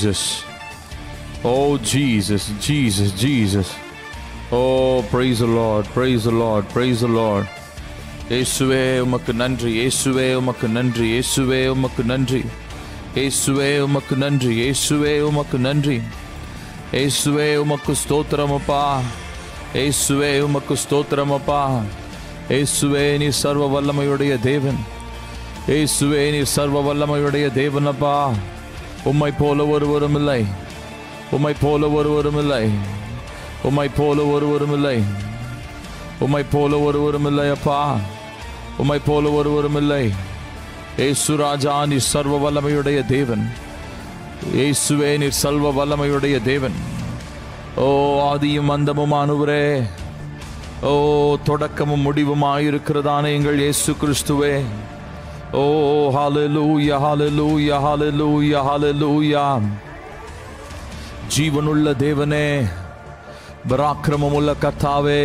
Jesus. Oh Jesus, Jesus, Jesus. Oh, praise the Lord, praise the Lord, praise the Lord. இயேசுவே உமக்கு நன்றி, இயேசுவே உமக்கு நன்றி, இயேசுவே உமக்கு நன்றி, இயேசுவே உமக்கு நன்றி, இயேசுவே உமக்கு நன்றி, இயேசுவே உமக்கு ஸ்தோத்திரம் அப்பா, இயேசுவே உமக்கு ஸ்தோத்திரம் அப்பா. இயேசுவே நீ சர்வ வல்லமையுடைய தேவன், இயேசுவே நீ சர்வ வல்லமையுடைய தேவன் அப்பா. உம்மை போல ஒருவரும் இல்லை, உம்மை போல ஒருவரும் இல்லை, உம்மை போல ஒருவரும் இல்லை, உம்மை போல ஒருவரும் இல்லை அப்பா, உம்மை போல ஒருவரும் இல்லை. இயேசு ராஜா நீ சர்வ வல்லமையுடைய தேவன், இயேசுவே நீ சர்வ வல்லமையுடைய தேவன். ஓ ஆதியும் அந்தமுமானவரே, ஓ தொடக்கமும் முடிவுமாயிருக்கிறதான எங்கள் இயேசு கிறிஸ்துவே. ஓ ஹல்லேலூயா, ஹல்லேலூயா, ஹல்லேலூயா, ஹல்லேலூயா. ஜீவனுள்ள தேவனே, பராக்கிரமமுள்ள கர்த்தாவே,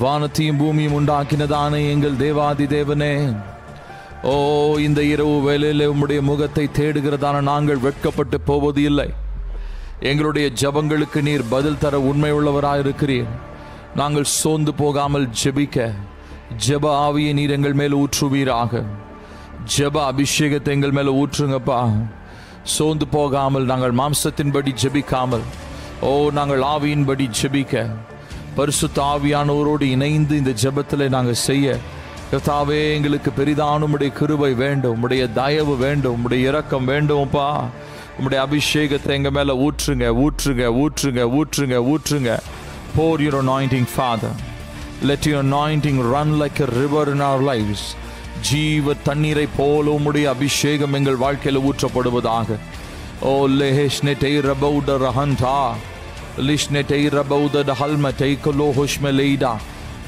வானத்தையும் பூமியும் உண்டாக்கினதான எங்கள் தேவாதி தேவனே, ஓ இந்த இரவு வேளையிலே உம்முடைய முகத்தை தேடுகிறதான நாங்கள் வெட்கப்பட்டு போவது இல்லை. எங்களுடைய ஜபங்களுக்கு நீர் பதில் தர உண்மை உள்ளவராயிருக்கிறீர். நாங்கள் சோர்ந்து போகாமல் ஜெபிக்க ஜெப ஆவியை நீர் எங்கள் மேல் ஊற்றுவீராக. ஜெப அபிஷேகத்தை எங்கள் மேல ஊற்றுங்கப்பா. சோர்ந்து போகாமல் நாங்கள் மாம்சத்தின்படி ஜெபிக்காமல், ஓ நாங்கள் ஆவியின்படி ஜெபிக்க பரிசுத்த ஆவியானவரோடு இணைந்து இந்த ஜெபத்தில் நாங்கள் செய்ய கர்த்தாவே எங்களுக்கு பெரிதான உம்முடைய கிருபை வேண்டும், உம்முடைய தயவு வேண்டும், உம்முடைய இரக்கம் வேண்டும்ப்பா. உம்முடைய அபிஷேகத்தை எங்கள் மேலே ஊற்றுங்க, ஊற்றுங்க, ஊற்றுங்க, ஊற்றுங்க, ஊற்றுங்க. Pour your anointing, Father. Let your anointing run like a river in our lives. ஜீவ தண்ணீரை போல உம்முடைய அபிஷேகம் எங்கள் வாழ்க்கையில் ஊற்றப்படுவதாக. ஓ லெஹெஷ்னெட்டை ரபௌட ரஹந்தா லிஷ்னெட்டை ரபௌத டஹல்மட்டை கொலோஹுஷ்மெலைடா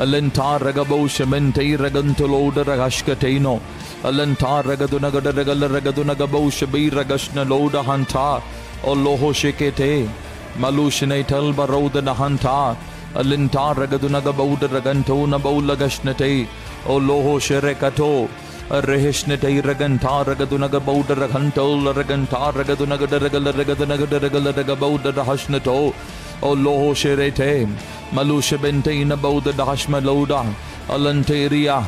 அலன்டார் ரகபௌஷமென்டை ரகந்தலோட ரகஷ்கட்டைனோ அலன்டார் ரகதுனகட ரகல ரகதுனகபௌஷபை ரகஷ்னலோட ஹந்தா ஓ லோஹோஷெகெட்டே மலூஷனை டல்பரௌத நஹந்தா அலன்டார் ரகதுனகபௌட ரகந்தோ நபௌலகஷ்னட்டை ஓ லோஹோஷெரெகட்டோ ரெஹெஷ்னட்டை ரகந்தா ரகதுனகபௌட ரகந்தோல் ரகந்தா ரகதுனகட ரகல ரகதுனகட ரகல ரகபௌட ரஹஷ்னட்டோ ஓ லோஹோஷெரெட்டே மலூஷபென்டை நபௌத டஹஷ்மலௌடா அலன்டேரியா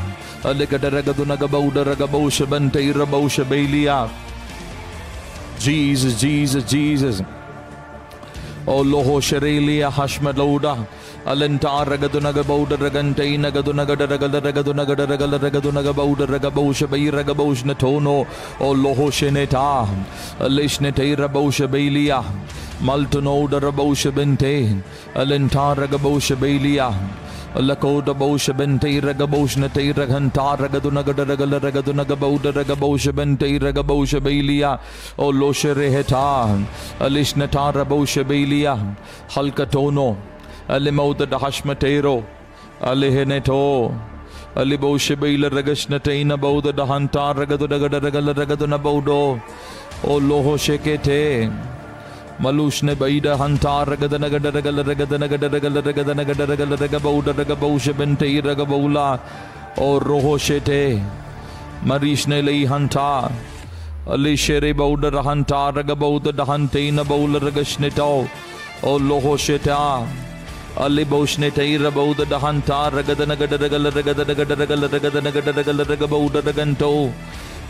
அலகட ரகதுனகபௌட ரகபௌஷபென்டை ரபௌஷபெய்லியா. Jesus, Jesus, Jesus. Oh loho sherelia hashmalouda alentar ragadunaga bauda ragantay nagadunagada ragala ragadunagada ragala ragadunaga bauda ragabosha bay ragabosh natono. Oh loho sheneta alishnetay rabosha bailia maltonoda rabosha bente alentar ragabosha bailia Lakoda bosha bente ragaboshna te raganta ragadunagada ragala ragadunaga bauda ragabosha bente ragabosha bailia. O loshereheta alishnata rabosha bailia halkatono alimauda dahashmatero aliheneto alibosha baila ragashnataina bauda dahanta ragadunagada ragala ragaduna baudo. O loho shekete Malushne baida hanta ragadanaga ragala ragadanaga ragala ragadanaga ragala ragabauda ragabosha bente ragaboula. O roho shete marishne lei hanta alishere bauda rahanta ragabauda dahanteina baula ragashnetao. O loho sheta aliboshne teira bauda dahanta ragadanaga ragala ragadanaga ragala ragadanaga ragala ragabauda raganto.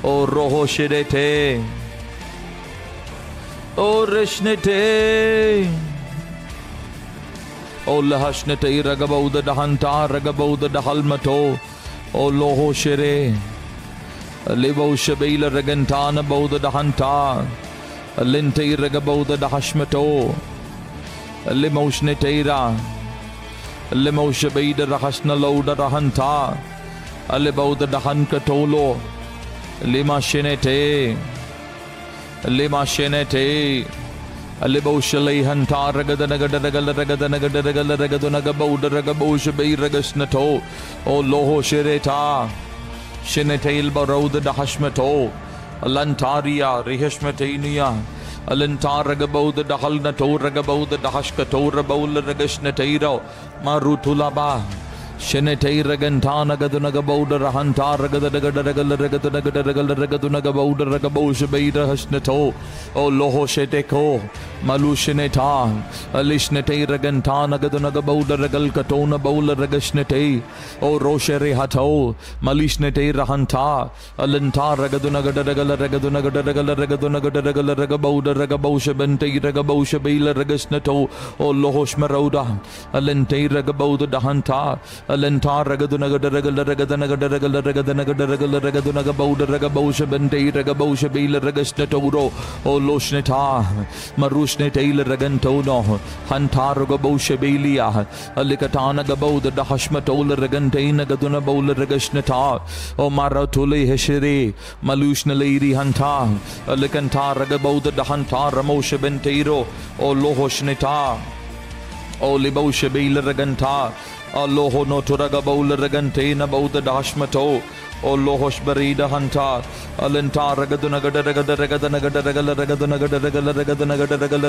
O roho shete O reshnete O lahashnete ragabauda dahanta ragabauda dahalmato. O loho shere libo shabeila ragantana bauda dahanta linte ragabauda dahashmato limoshnetera limoshabeida rahashna lauda rahanta alibauda dahankatolo lima shenete Lima shenete aliboshalei hanta ragadanaga ragala ragadanaga ragala ragadunaga bauda ragabosha bay ragasnato. O loho shereta shenetel barauda dahashmato alantaria rihashmatainia alantar ragabauda dahalnato ragabauda dahashkato rabaula ragasnateiro marutulaba Shenete Regantana Gatunaga Bouda Rahanta Ragadanaga Bouda Ragabosha Beda Hashneto, O Loho Sheteko, Malushineta, Alishnete Regantana Gatunaga Bouda Regal Katona Bola Regashnete, O Roshere Hato, Malishnete Rahanta, Alenta Ragadunaga Regabouda Regabosha Bente Regabosha Bela Regasneto, O Lohosh Maroda, Alente Regabouda Dahanta. Alentar Ragadunaga Regadanaga Bouda Regabosha Bente Regabosha Bela Regasnetoro, O Loshneta, Marushnetail Regantono, Hantar Regabosha Belia, Alicatana Gabouda, the Hashmatola Regantaina Gaduna Bola Regasneta, O Maratule Heshire, Malushna Lady Hanta, Alicantar Regabouda, the Hantar Ramosha Bentero, O Lohoshneta, O Libosha Bela Reganta. Alloho no Turagabola Regantena Bouda Dashmato, O Lohosh Barida Hanta, Alenta Regadunaga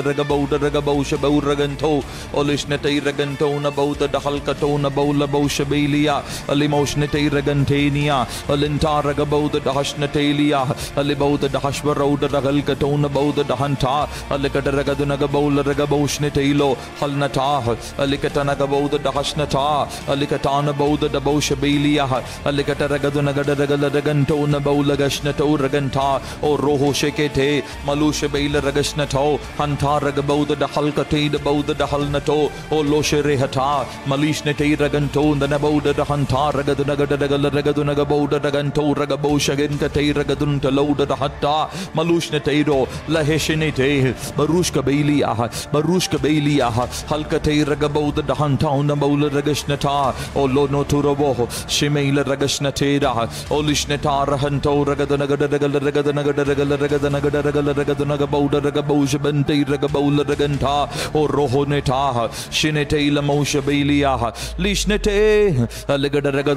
Regabouda Regabosha Bou Reganto, Olishnete Regantona Bouda Dahalkatona Bola Bosha Belia, Alimoshnete Regantania, Alenta Regabouda Dahashnatelia, Aliboda Dahashbaroda Dahalkatona Bouda Dahanta, Alicataragadanaga Bola Regaboshnetelo, Halnata, Alicatanaga Bouda Dahashnata. Alikatana Bouda da Bosha Belia, Alikataragaduna Regantona Bola Gashnato Reganta, O Roho Shekete, Malusha Bela Regashnato, Hanta Regabouda da Halkate, the Bouda da Halnato, O Loshe Rehata, Malishnete Reganto, the Naboda da Hanta, Regadunaga Boda Reganto, Regabosha Genkate, Regadunta Loda da Hatta, Malushnetero, La Heshinete, Barushka Belia, Halkate Regaboda da Hanta, Nabola Regashnata, O Lono Turabo, Shemela Regashnatera, O Lishneta Rahanto, Regadanaga Bouda Regabosha Bente Regabola Reganta, O Rohoneta, Shinete La Mosha Belia, Lishnete, Regadanaga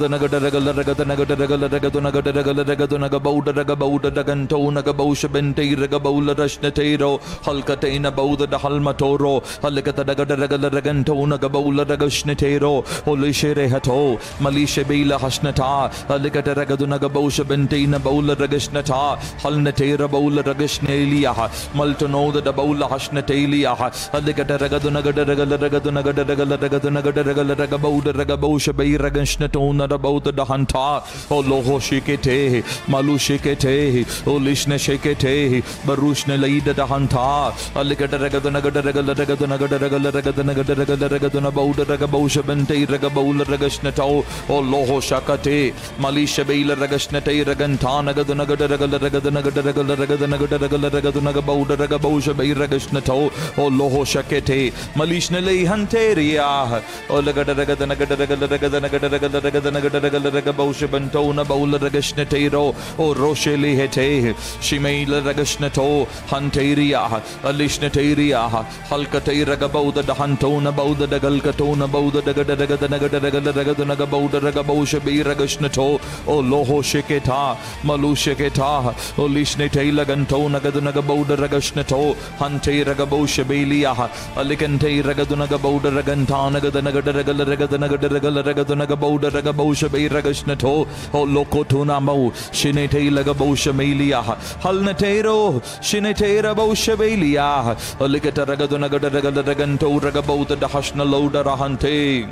Bouda Regantona Gabosha Bente Regabola Rashnetero, Halkatena Bouda da Halmatoro, Halkatanaga Regantona Gabola Regashnetero, Holishere Hato, Malisha Bela Hashnata, Alicataragaduna Bosha Bentina Bola Regashnata, Halnatera Bola Regashnelia, Maltono the Bola Hashnatelia, Alicataragaduna Regabosha Bay Regashnatona about the Hanta, O Loho Shikete, Malushikete, O Lishne Shekete, Barushne Laida the Hanta, Alicataragaduna Bouda Regabosha Bente Regabola Regashnatao, O Loho Shakate, Malisha Bela Regashnate Regantana Gadunaga Bouda Regabosha Bay Regashnatao, O Loho Shakete, Malishna Lay Hanteria, O Regabosha Bentona Bola Regashnatero, O Rosheli Hete, Shimela Regashnato, Hanteria, Alishnateria, Halkate Regaboda the Hantona Bouda the Galkatona Bouda the Regadanaga Bouda Regabosha Bay Regashnato, O Loho Sheketa, Malusheketa, O Lishnete Lagantona Gadanaga Bouda Regashnato, Hante Regabosha Belia, Alicante Regadunaga Bouda Regantana Gadanaga Bouda Regabosha Bay Regashnato, O Lokotuna Mo, Shinete Lagabosha Melia, Halnatero, Shinete Rabosha Belia, Alicata Regadunaga Reganto Regabota the Hashna Loda Rahante.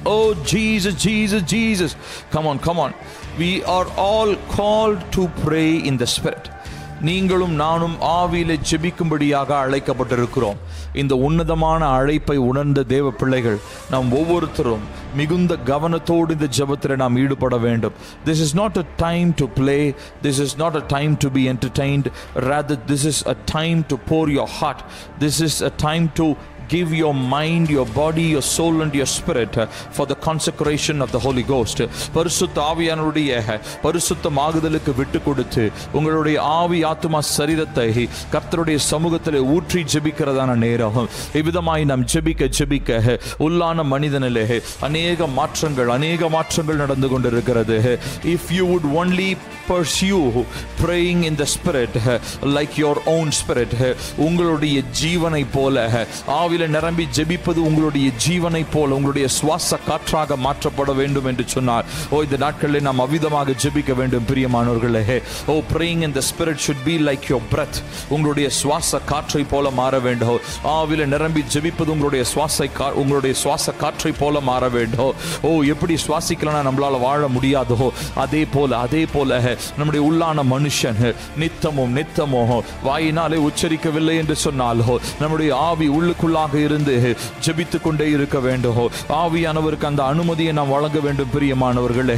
Oh Jesus, Jesus, Jesus. Come on. We are all called to pray in the Spirit. நீங்களும் நானும் ஆவியிலே ஜெபிக்கும்படியாக அழைக்கப்பட்டிருக்கிறோம். இந்த உன்னதமான அழைப்பை உணர்ந்த தேவ பிள்ளைகள் நாம் ஒவ்வொருத்தரும் மிகுந்த கவனத்தோடு இந்த ஜெபத்திலே நாம் ஈடுபட வேண்டும். This is not a time to play. This is not a time to be entertained. Rather, this is a time to pour your heart. This is a time to give your mind, your body, your soul and your spirit for the consecration of the Holy Ghost. பரிசுத்த ஆவியானவருடைய பரிசுத்தமாகுதலுக்கு விட்டு கொடுத்து உங்களுடைய ஆவி ஆத்துமா சரீரத்தை கர்த்தருடைய சமூகத்திலே ஊற்றி ஜெபிக்கிறதான நேரம். இவ்விதமாய் நாம் ஜெபிக்க உள்ளான மனிதனிலே அநேக மாற்றங்கள் நடந்து கொண்டிருக்கிறது. If you would only pursue praying in the Spirit like your own spirit, உங்களுடைய ஜீவனை போல ஆவிலே ஆவியில நிரம்பி ஜெபிப்பது உங்களுடைய ஜீவனை போல உங்களுடைய சுவாச காற்றாக மாற்றப்பட வேண்டும் என்று சொன்னார். இந்த நாட்களில் நாம் அவ்விதமாக ஜெபிக்க வேண்டும் பிரியமானவர்களே. praying in the spirit should be like your breath. உங்களுடைய சுவாச காற்றை போல மாற வேண்டும். ஆவியில நிரம்பி ஜெபிப்பது உங்களுடைய சுவாச காற்றை போல மாற வேண்டும். எப்படி சுவாசிக்கலாம் நம்மளால வாழ முடியாதோ அதே போல நம்முடைய உள்ளான மனுஷன் நித்தமும் வாயினாலே உச்சரிக்கவில்லை என்று சொன்னாலோ நம்முடைய ஆவி உள்ளுக்குள்ளாக இருந்து ஜெபித்துக் கொண்டே இருக்க வேண்டும். ஆவியானவருக்கு அந்த அனுமதியை நாம் வழங்க வேண்டும் பிரியமானவர்களே.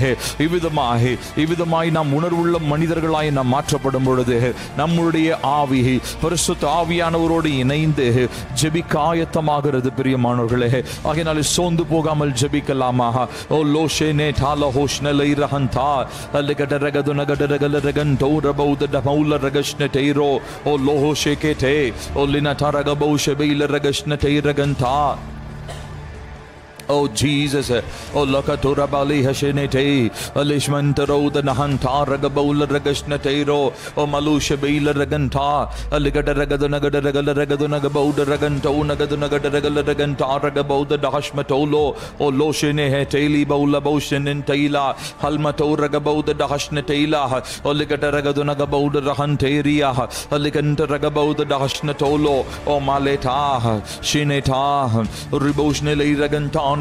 இவ்விதமாய் நாம் உணர்வுள்ள மனிதர்களாய் நாம் மாற்றப்படும் பொழுது நம்முடைய ஆவி பரிசுத்த ஆவியானவரோடு இணைந்து ஜெபிக்க ஆயத்தமாகிறது பிரியமானவர்களே. ஆகையினாலே சோர்ந்து போகாமல் ஜெபிக்கலாமா? லோஷேனே டால ஹோஷ்னலை ரஹந்தா அல்லகட ரகதுன கடரகல ரகந்தோ ரபௌத டமௌல ரகஷ்ன tarot லோஹோ ஷேகேடே லின தரகபௌ ஷபைல ரகஷ்ன day ரகந்தா. Jesus, lakatura bali hashenete alishmantaro the nahanta ragabola ragashnatero malusha baila raganta aligada ragaduna gabauda raganto nagaduna raganta ragabauda dahashmatolo loshene heteli baula boshin in taila halmato ragabauda dahashnatela aligada ragaduna gabauda rahanteria aliganta ragabauda dahashnatolo maleta shineta riboshnele raganta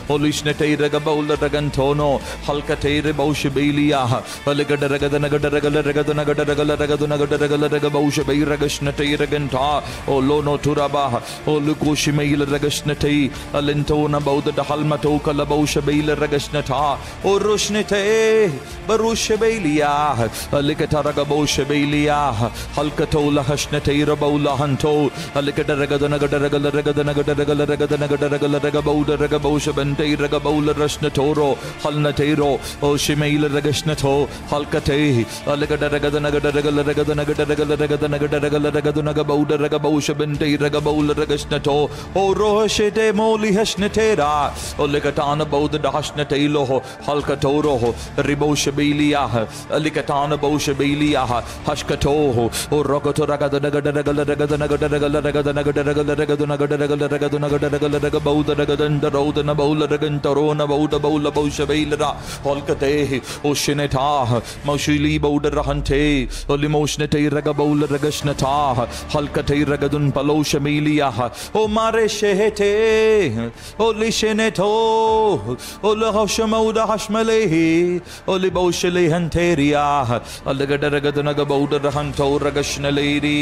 Olishnetai ragabola ragantono halkatei rebaushbelia alegada ragadana ragabaushbei ragashnatei raganta lono turaba lukushmeil ragashnatei alentona bauda halmato kalabaushbei ragashnata rushnetei barushbelia alegata ragabaushbelia halkatola hashnatei rabaula hanto alegada ragadana ragabauda ragabaush bantei ragabaula rashnatoro halnatero shimail ragashnato halkatei alagada ragadana ragabauda ragabaush bantei ragabaula ragashnato roshete moli hashnatera olikatana bauda dashnatelo halkatoro ribaushbelia alikatana baushbelia hashkato rokoto ragadana ragabauda ragadana raudana baula ragantarona bauda baula baushabeilra holkate oshineta maushili bauda rahante olimoshnete ragabaula ragashnata halkate ragadun paloshamelia o mare shehete olisheneto olahshamauda hashmalehi olibaushele hanteria alagada ragadana bauda rahanto ragashnaleiri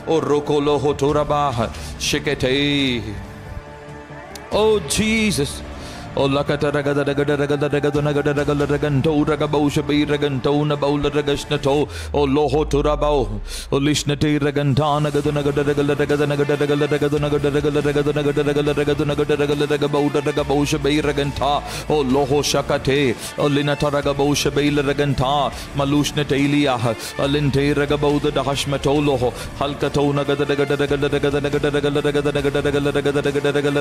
o rokolo hoturaba shikete. Jesus. lakata ragada raganto ragabaushbei ragantona baula ragashnato loho turabau lishnate ragantana gadana ragabauda ragabaushbei raganta loho shakate linata ragabaushbei raganta malushnate ilia alinte ragabauda dahashmato loho halkatona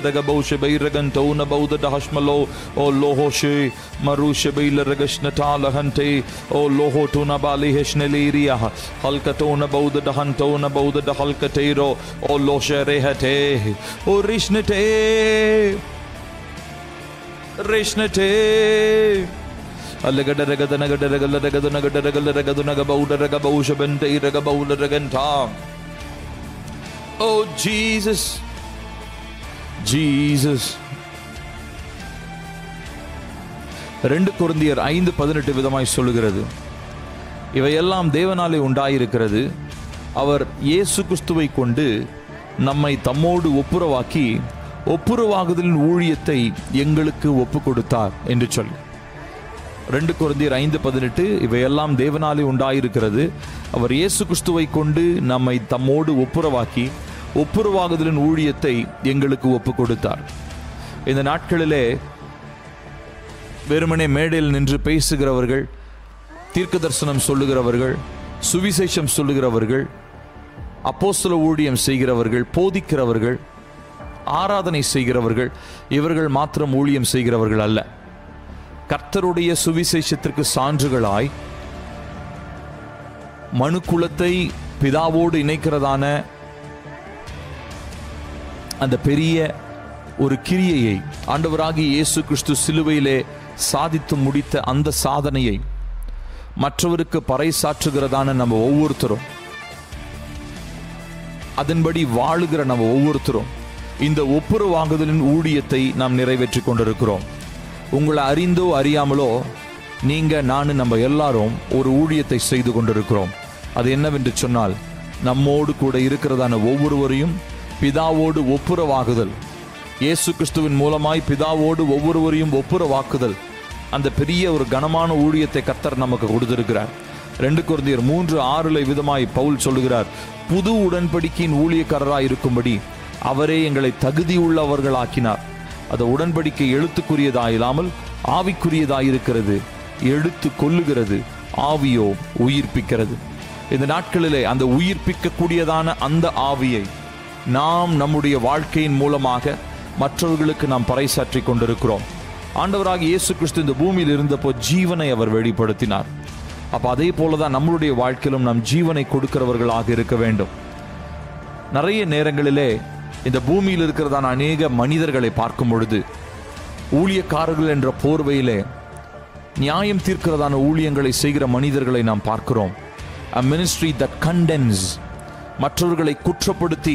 ragabaushbei ragantona bauda dahashmal loho she marusha beila ragashnatala hante loho tuna bali heshneliria halkatona bauda dahantona bauda dahalkatero loshere hate rishnate alagada ragadana bauda ragabausha bente ragabaula raganta. Jesus 2 கொரிந்தியர் 5:18 விதமாய் சொல்லுகிறது, இவையெல்லாம் தேவனாலே உண்டாயிருக்கிறது, அவர் இயேசு கிறிஸ்துவை கொண்டு நம்மை தம்மோடு ஒப்புரவாக்கி ஒப்புரவாகுதலின் ஊழியத்தை எங்களுக்கு ஒப்பு கொடுத்தார் என்று சொல்லி 2 கொரிந்தியர் 5:18 இவையெல்லாம் தேவனாலே உண்டாயிருக்கிறது, அவர் இயேசு கிறிஸ்துவை கொண்டு நம்மை தம்மோடு ஒப்புரவாக்கி ஒப்புரவாகுதலின் ஊழியத்தை எங்களுக்கு ஒப்பு கொடுத்தார். இந்த நாட்களிலே வெறுமனே மேடையில் நின்று பேசுகிறவர்கள், தீர்க்க தரிசனம் சொல்லுகிறவர்கள், சுவிசேஷம் சொல்லுகிறவர்கள், அப்போஸ்தல ஊழியம் செய்கிறவர்கள், போதிக்கிறவர்கள், ஆராதனை செய்கிறவர்கள், இவர்கள் மாத்திரம் ஊழியம் செய்கிறவர்கள் அல்ல. கர்த்தருடைய சுவிசேஷத்திற்கு சான்றுகளாய் மனுக்குலத்தை பிதாவோடு இணைக்கிறதான அந்த பெரிய ஒரு கிரியையை ஆண்டவராகிய இயேசு கிறிஸ்து சிலுவையிலே சாதித்து முடித்த அந்த சாதனையை மற்றவருக்கு பறைசாற்றுகிறதான நம்ம ஒவ்வொருத்தரும், அதன்படி வாழுகிற நம்ம ஒவ்வொருத்தரும் இந்த ஒப்புரவாகுதலின் ஊழியத்தை நாம் நிறைவேற்றி கொண்டிருக்கிறோம். உங்களை அறிந்தோ அறியாமலோ நான் நம்ம எல்லாரும் ஒரு ஊழியத்தை செய்து கொண்டிருக்கிறோம். அது என்னவென்று சொன்னால், நம்மோடு கூட இருக்கிறதான ஒவ்வொருவரையும் பிதாவோடு ஒப்புரவாகுதல், இயேசு கிறிஸ்துவின் மூலமாய் பிதாவோடு ஒவ்வொருவரையும் ஒப்புரவாக்குதல், அந்த பெரிய ஒரு கனமான ஊழியத்தை கர்த்தர் நமக்கு கொடுத்திருக்கிறார். 2 கொரிந்தியர் 3:6 விதமாய் பவுல் சொல்லுகிறார், புது உடன்படிக்கையின் ஊழியக்காரராய் இருக்கும்படி அவரே எங்களை தகுதியுள்ளவர்களாக்கினார். அந்த உடன்படிக்கை எழுத்துக்குரியதாயில்லாமல் ஆவிக்குரியதாயிருக்கிறது. எழுத்து கொல்லுகிறது, ஆவியோ உயிர்ப்பிக்கிறது. இந்த நாட்களிலே அந்த உயிர்ப்பிக்கக்கூடியதான அந்த ஆவியை நாம் நம்முடைய வாழ்க்கையின் மூலமாக மற்றவர்களுக்கு நாம் பறைசாற்றி கொண்டிருக்கிறோம். ஆண்டவராகிய இயேசு கிறிஸ்து இந்த பூமியில் இருந்தப்போ ஜீவனை அவர் வெளிப்படுத்தினார். அப்போ அதே போலதான் நம்மளுடைய வாழ்க்கையிலும் நாம் ஜீவனை கொடுக்கிறவர்களாக இருக்க வேண்டும். நிறைய நேரங்களிலே இந்த பூமியில் இருக்கிறதான அநேக மனிதர்களை பார்க்கும் பொழுது ஊழியக்காரர்கள் என்ற போர்வையிலே நியாயம் தீர்க்கிறதான ஊழியங்களை செய்கிற மனிதர்களை நாம் பார்க்கிறோம். A ministry that condemns, மற்றவர்களை குற்றப்படுத்தி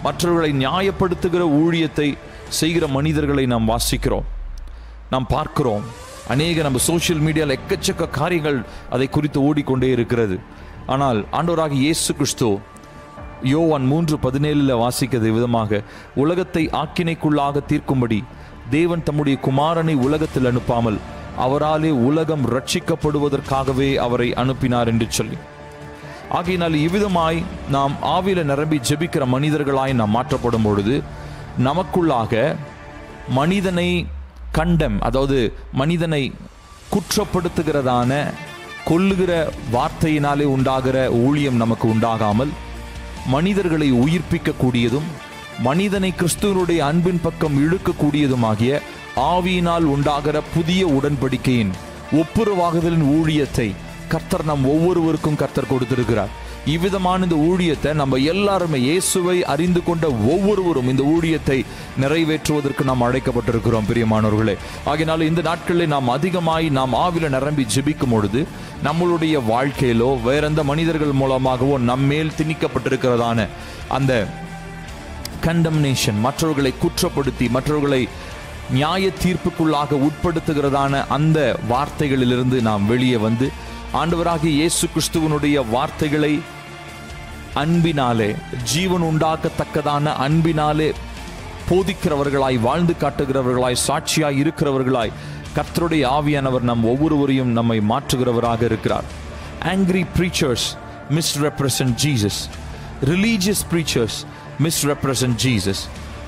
மற்றவர்களை நியாயப்படுத்துகிற ஊழியத்தை செய்கிற மனிதர்களை நாம் வாசிக்கிறோம், நாம் பார்க்கிறோம். அநேக நம்ம சோசியல் மீடியாவில் எக்கச்சக்க காரியங்கள் அதை குறித்து ஓடிக்கொண்டே இருக்கிறது. ஆனால் ஆண்டவராகிய இயேசு கிறிஸ்து யோவான் 3:17 வாசிக்கிறது விதமாக, உலகத்தை ஆக்கினைக்குள்ளாக தீர்க்கும்படி தேவன் தம்முடைய குமாரனை உலகத்தில் அனுப்பாமல் அவராலே உலகம் ரட்சிக்கப்படுவதற்காகவே அவரை அனுப்பினார் என்று சொல்லி, ஆகையினால் இவ்விதமாய் நாம் ஆவியில நிரம்பி ஜெபிக்கிற மனிதர்களாய் நாம் மாற்றப்படும் பொழுது நமக்குள்ளாக மனிதனை கண்டம், அதாவது மனிதனை குற்றப்படுத்துகிறதான கொல்லுகிற வார்த்தையினாலே உண்டாகிற ஊழியம் நமக்கு உண்டாகாமல் மனிதர்களை உயிர்ப்பிக்கக்கூடியதும் மனிதனை கிறிஸ்துவனுடைய அன்பின் பக்கம் இழுக்கக்கூடியதுமாகிய ஆவியினால் உண்டாகிற புதிய உடன்படிக்கையின் ஒப்புரவாகுதலின் ஊழியத்தை கர்த்தர் நம் ஒவ்வொருவருக்கும் கர்த்தர் கொடுத்திருக்கிறார். இவ்விதமான இந்த ஊழியத்தை நம்ம எல்லாருமே, இயேசுவை அறிந்து கொண்ட ஒவ்வொருவரும் இந்த ஊழியத்தை நிறைவேற்றுவதற்கு நாம் அழைக்கப்பட்டிருக்கிறோம் பிரியமானவர்களே. ஆகையினால இந்த நாட்களில் நாம் அதிகமாய் நாம் ஆவில நிரம்பி ஜெபிக்கும் பொழுது நம்மளுடைய வாழ்க்கையிலோ வேற எந்த மனிதர்கள் மூலமாகவோ நம்மேல் திணிக்கப்பட்டிருக்கிறதான அந்த கண்டம்னேஷன், மற்றவர்களை குற்றப்படுத்தி மற்றவர்களை நியாய தீர்ப்புக்குள்ளாக உட்படுத்துகிறதான அந்த வார்த்தைகளிலிருந்து நாம் வெளியே வந்து ஆண்டவராகிய இயேசு கிறிஸ்துவனுடைய வார்த்தைகளை அன்பினாலே, ஜீவன் உண்டாக்கத்தக்கதான அன்பினாலே போதிக்கிறவர்களாய், வாழ்ந்து காட்டுகிறவர்களாய், சாட்சியாய் இருக்கிறவர்களாய் கர்த்தருடைய ஆவியானவர் நம் ஒவ்வொருவரையும் நம்மை மாற்றுகிறவராக இருக்கிறார். Angry preachers misrepresent Jesus. Religious preachers misrepresent Jesus.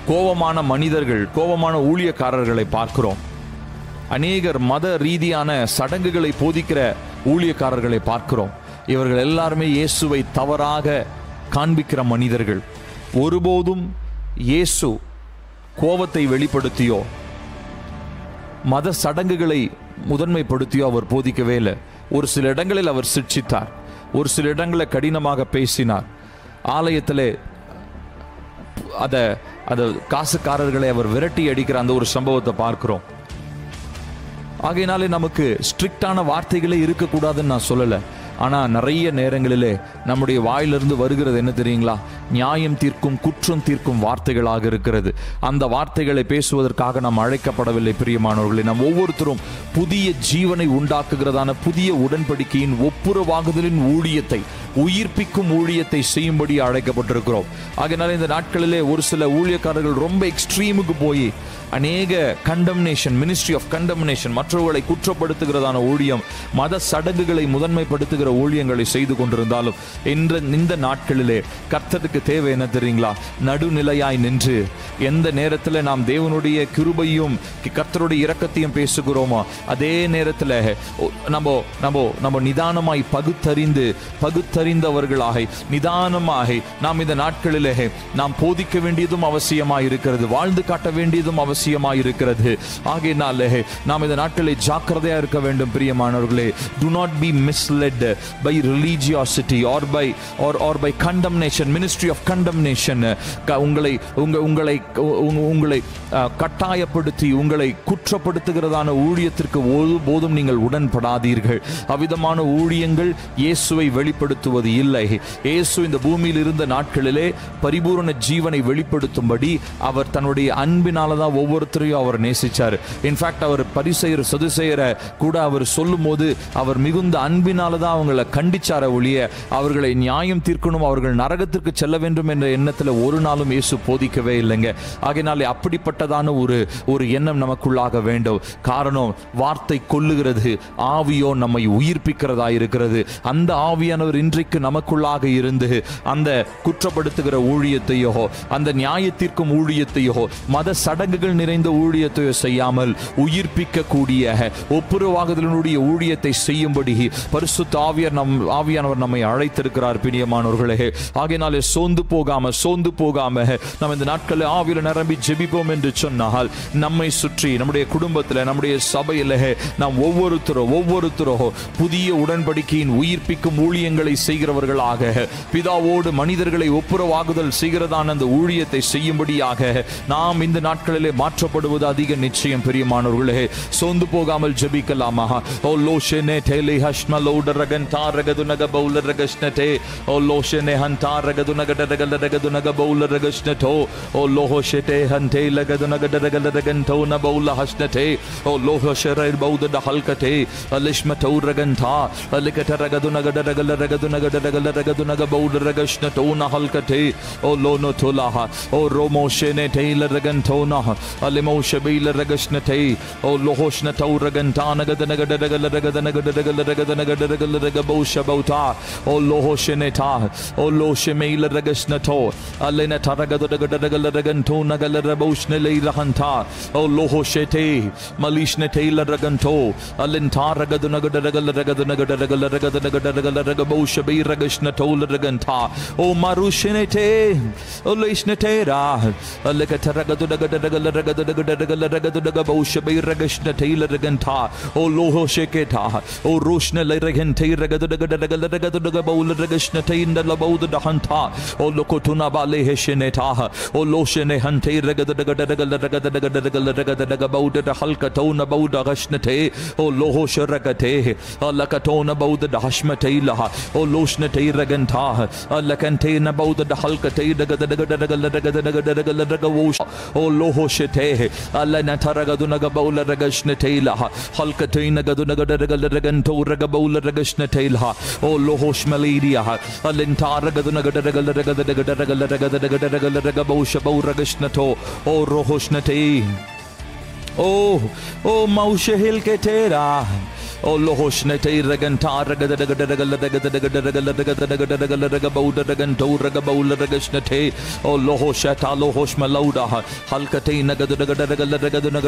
கோபமான மனிதர்கள், கோபமான ஊழியக்காரர்களை பார்க்கிறோம். அநேகர் மத ரீதியான சடங்குகளை போதிக்கிற ஊழியக்காரர்களை பார்க்கிறோம். இவர்கள் எல்லாருமே இயேசுவை தவறாக காண்பிக்கிற மனிதர்கள். ஒருபோதும் இயேசு கோபத்தை வெளிப்படுத்தியோ மத சடங்குகளை முதன்மைப்படுத்தியோ அவர் போதிக்கவே இல்லை. ஒரு சில இடங்களில் அவர் சிட்சித்தார், ஒரு சில இடங்களில் கடினமாக பேசினார். ஆலயத்தில் அதை காசுக்காரர்களை அவர் விரட்டி அடிக்கிற அந்த ஒரு சம்பவத்தை பார்க்கிறோம். ஆகையினாலே நமக்கு ஸ்ட்ரிக்டான வார்த்தைகளே இருக்கக்கூடாதுன்னு நான் சொல்லலை. ஆனால் நிறைய நேரங்களிலே நம்முடைய வாயிலிருந்து வருகிறது என்ன தெரியுங்களா? நியாயம் தீர்க்கும், குற்றம் தீர்க்கும் வார்த்தைகளாக இருக்கிறது. அந்த வார்த்தைகளை பேசுவதற்காக நாம் அழைக்கப்படவில்லை பிரியமானவர்களே. நாம் ஒவ்வொருத்தரும் புதிய ஜீவனை உண்டாக்குகிறதான புதிய உடன்படிக்கையின் ஒப்புரவாகுதலின் ஊழியத்தை, உயிர்ப்பிக்கும் ஊழியத்தை செய்யும்படி அழைக்கப்பட்டிருக்கிறோம். ஆகையினால இந்த நாட்களிலே ஒரு சில ஊழியக்காரர்கள் ரொம்ப எக்ஸ்ட்ரீமுக்கு போய் அநேக கண்டம்னேஷன், மினிஸ்ட்ரி ஆஃப் கண்டம்னேஷன், மற்றவர்களை குற்றப்படுத்துகிறதான ஊழியம், மத சடங்குகளை முதன்மைப்படுத்துகிற புறப்படுத்துகிற ஊழியங்களை செய்து கொண்டிருந்தாலும் இந்த நாட்களிலே கர்த்தருக்கு தேவை என்ன தெரியுங்களா? நடுநிலையாய் நின்று எந்த நேரத்தில் நாம் தேவனுடைய கிருபையும் கர்த்தருடைய இரக்கத்தையும் பேசுகிறோமோ அதே நேரத்தில் நம்ம நிதானமாய் பகுத்தறிந்தவர்களாக நிதானமாக நாம் இந்த நாட்களிலே நாம் போதிக்க வேண்டியதும் அவசியமாய் இருக்கிறது, வாழ்ந்து காட்ட வேண்டியதும் அவசியமாய் இருக்கிறது. ஆகையினாலே நாம் இந்த நாட்களில் ஜாக்கிரதையா இருக்க வேண்டும் பிரியமானவர்களே. Do not be misled by religiosity or by condemnation, ministry of condemnation. உங்களை கட்டாயப்படுத்தி உங்களை குற்றப்படுத்துகிறதான ஊழியத்திற்கு ஒருபோதும் நீங்கள் உடன்படாதீர்கள். அவ்விதமான ஊழியங்கள் இயேசுவை வெளிப்படுத்துவது இல்லை. இயேசு இந்த பூமியில் இருந்த நாட்களிலே பரிபூரண ஜீவனை வெளிப்படுத்தும்படி அவர் தன்னுடைய அன்பினாலதான் ஒவ்வொருத்தரையும் அவர் நேசிச்சார். இன்ஃபேக்ட் அவர் பரிசேயர் சதுசேயரை கூட அவர் சொல்லும் போது அவர் மிகுந்த அன்பினாலதான் அவங்களை கண்டிச்சார ஒழிய அவர்களை நியாயம் தீர்க்கணும், அவர்கள் நரகத்திற்கு செல்ல வேண்டும் என்ற எண்ணத்தில் ஒரு நாளும் இயேசு போதிக்கவே இல்லைங்க. ஆகையினாலே அப்படிப்பட்டதான ஒரு எண்ணம் நமக்குள்ளாக வேண்டும். காரணம், வார்த்தை கொல்லுகிறது, ஆவியோ நம்மை உயிர்ப்பிக்கிறதா இருக்கிறது. அந்த ஆவியானவர் இன்றைக்கு நமக்குள்ளாக இருந்து அந்த குற்றப்படுத்துகிற ஊழியத்தையோ அந்த நியாயத்திற்கும் ஊழியத்தையோ மத சடங்குகள் நிறைந்த ஊழியத்தையோ செய்யாமல் உயிர்ப்பிக்க கூடிய ஒப்புரவாகுதலினுடைய ஊழியத்தை செய்யும்படி பரிசுத்த ஆவியானவர் நம்மை அழைத்திருக்கிறார் பிரியமானவர்களே. ஆகையினாலே சோர்ந்து போகாம நம்ம இந்த நாட்களில் ஆவியில நிரம்பி ஜெபிப்போம் என்று சொன்னால் நம்மை சுற்றி நம்முடைய குடும்பத்தில் நம்முடைய சபையில் நாம் ஒவ்வொருத்தரோ புதிய உடன்படிக்கையின் உயிர்ப்பிக்கும் ஊழியங்களை செய்கிறவர்களாக பிதாவோடு மனிதர்களை ஒப்புரவாகுதல் செய்கிறதான அந்த ஊழியத்தை செய்யும்படியாக நாம் இந்த நாட்களிலே மாற்றப்படுவது அதிக நிச்சயம் பிரியமானவர்களே. சோர்ந்து போகாமல் ஜெபிக்கலாமா? ஓ லோஷனே டேலி ஹஷ்மலோட ரகந்தா ரகதுனக பௌல ரகஷ்னதே ஓ லோஷனே ஹந்தா ரகதுனக ரகதுனக பௌல ரகஷ்னதோ ஓ லோஹஷதே ஹந்தே லகதுனக ரகலரகந்தோ ந பௌல ஹஷ்னதே ஓ லோஹஷரே பௌத ஹல்கதே அலிஷ்மதோ ரகந்தா அலிகத ரகதுனக ரகலரகதுனக பௌல ரகஷ்னதோ ந ஹல்கதே ஓ லோனோ துலாஹ ஓ ரோமோஷனே டேல ரகந்தோ ந அலிமோஷபீல ரகஷ்னதே ஓ லோஹஷ்னதோ ரகந்தா நகதனக ரகலரகதனக பௌஷபௌதா ஓ லோஹஷனேதா ஓ லோஷமேல ரகஷ்னதோ அலின தரகதனக நகலரபௌஷ்னலே ரஹந்தா ஓ லோஹஷேதே மலிஷ்னதேல ரகந்தோ அலின்தா ரகதனக ரகலரகதனக பௌஷபீ ரகஷ்னதோ ரகந்தா ஓ மருஷனேதே ஓ லேஷ்னதேரா அலகத ரகதனக பௌஷபீ ரகஷ்னதேல ரகந்தா ஓ லோஹஷேகேதா ஓ ரோஷ்னலே ரகந்தே ரகதனக பௌல ரகஷ்னதே இந்தல பௌத டஹந்தா ஓ லோகோதுனா பாலே ஹெஷனேதா ஓ லோஷனே ஹந்தே ரகதனக பௌத ஹல்கதோ ந பௌத கஷ்னதே ஓ லோஹஷரகதே அலகதோ ந பௌத டஹஷ்மதே லஹ ஓ லோஷ்னதே ரகந்தா அலகந்தே ந பௌத ஹல்கதே ரகதனக ஓ லோஹஷதே அலன தரகதுனக பௌல ரகஷ்னதே லஹ ஹல்கதே நகதுனக ரகலரகந்தோ ரகபௌல ரகஷ்னதே லஹ ஓ லோஹஷ்மலீரியா அலின்தா ரகதுனக ரகலரகதனக பௌஷபௌ ரகஷ்னதோ ஓ ரோஹஷ்னதே ஓ மௌஷஹில் கேதேரா ஓ லோஹஷ்னதே ரகந்தா ரகதனக பௌத ரகந்தோ ரகபௌல ரகஷ்னதே ஓ லோஹஷதா லோஹஷ்மலௌடா ஹல்கதே நகதுனக ரகலரகதனக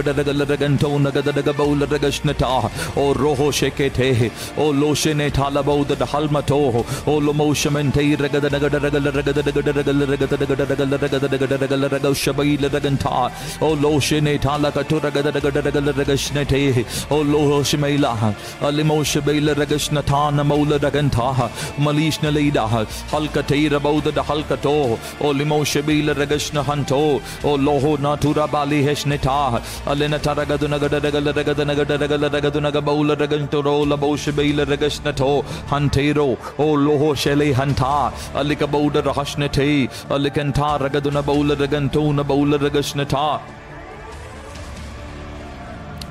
நகதனக பௌல ரகஷ்னதா ஓ ரோஹஷேகேதே ஓ லோஷனே தால பௌத ஹல்மதோ ஓ லோமௌஷமன்தே ரகதனக ரகலரகதனக ஷபைல ரகந்தா ஓ லோஷனே தால கது ரகதனக ரகஷ்னதே ஓ லோஹஷ்மைலா அலிமௌஷபைல ரகஷ்னதான மௌல ரகந்தா மலீஷ்னலைடா ஹல்கதேர பௌத ஹல்கதோ ஓ லிமௌஷபைல ரகஷ்னஹந்தோ ஓ லோஹோ நாதுரா பாலி ஹஷ்னதா அலின தரகதுனக ரகலரகதனக பௌல ரகந்தோ லபௌஷபைல ரகஷ்னதோ ஹந்தேரோ ஓ லோஹோ ஷலை ஹந்தா அலிக பௌத ரஹஷ்னதே அலிகந்தா ரகதுன பௌல ரகந்தோ ந பௌல ரகஷ்னதா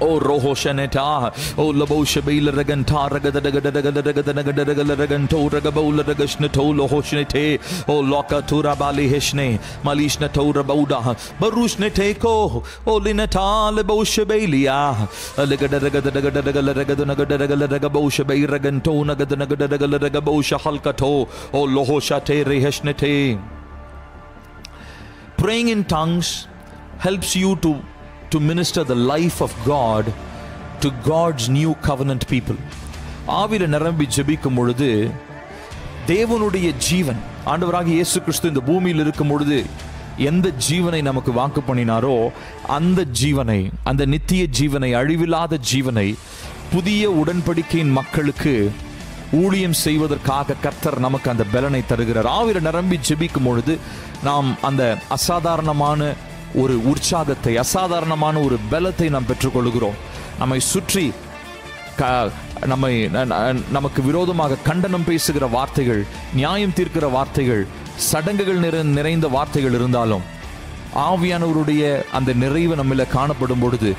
O Rohoshaneta, O Laboshabil Reganta, Regadagadagadagadagadagadagadagadaganto, Ragabola Regashnato, Lohoshnete, O Loka Turabali Heshne, Malishna Tora Bauda, Barushneteko, O Linata, Leboshabelia, Legadagadagadagadagadagadagadagadagadagaboshabay Reganto, Nagadanagadagadagadagabosha Halkato, O Lohoshate Reheshnete. Praying in tongues helps you to minister the life of God to God's new covenant people. ஆவில நிரம்பி ஜெபிக்கும் பொழுது தேவனுடைய ஜீவன், ஆண்டவராகிய இயேசு கிறிஸ்து இந்த பூமியில் இருக்கும் பொழுது எந்த ஜீவனை நமக்கு வாக்கு பண்ணினாரோ அந்த ஜீவனை, அந்த நித்திய ஜீவனை, அழிவில்லாத ஜீவனை புதிய உடன்படிக்கையின் மக்களுக்கு ஊழியம் செய்வதற்காக கர்த்தர் நமக்கு அந்த பலனை தருகிறார். ஆவில நிரம்பி ஜெபிக்கும் பொழுது நாம் அந்த அசாதாரணமான ஒரு உற்சாகத்தை, அசாதாரணமான ஒரு பலத்தை நாம் பெற்றுக்கொள்கிறோம். நம்மை சுற்றி நமக்கு விரோதமாக கண்டனம் பேசுகிற வார்த்தைகள், நியாயம் தீர்க்கிற வார்த்தைகள், சடங்குகள் நிறைந்த வார்த்தைகள் இருந்தாலும் ஆவியானவருடைய அந்த நிறைவு நம்மில காணப்படும் பொழுது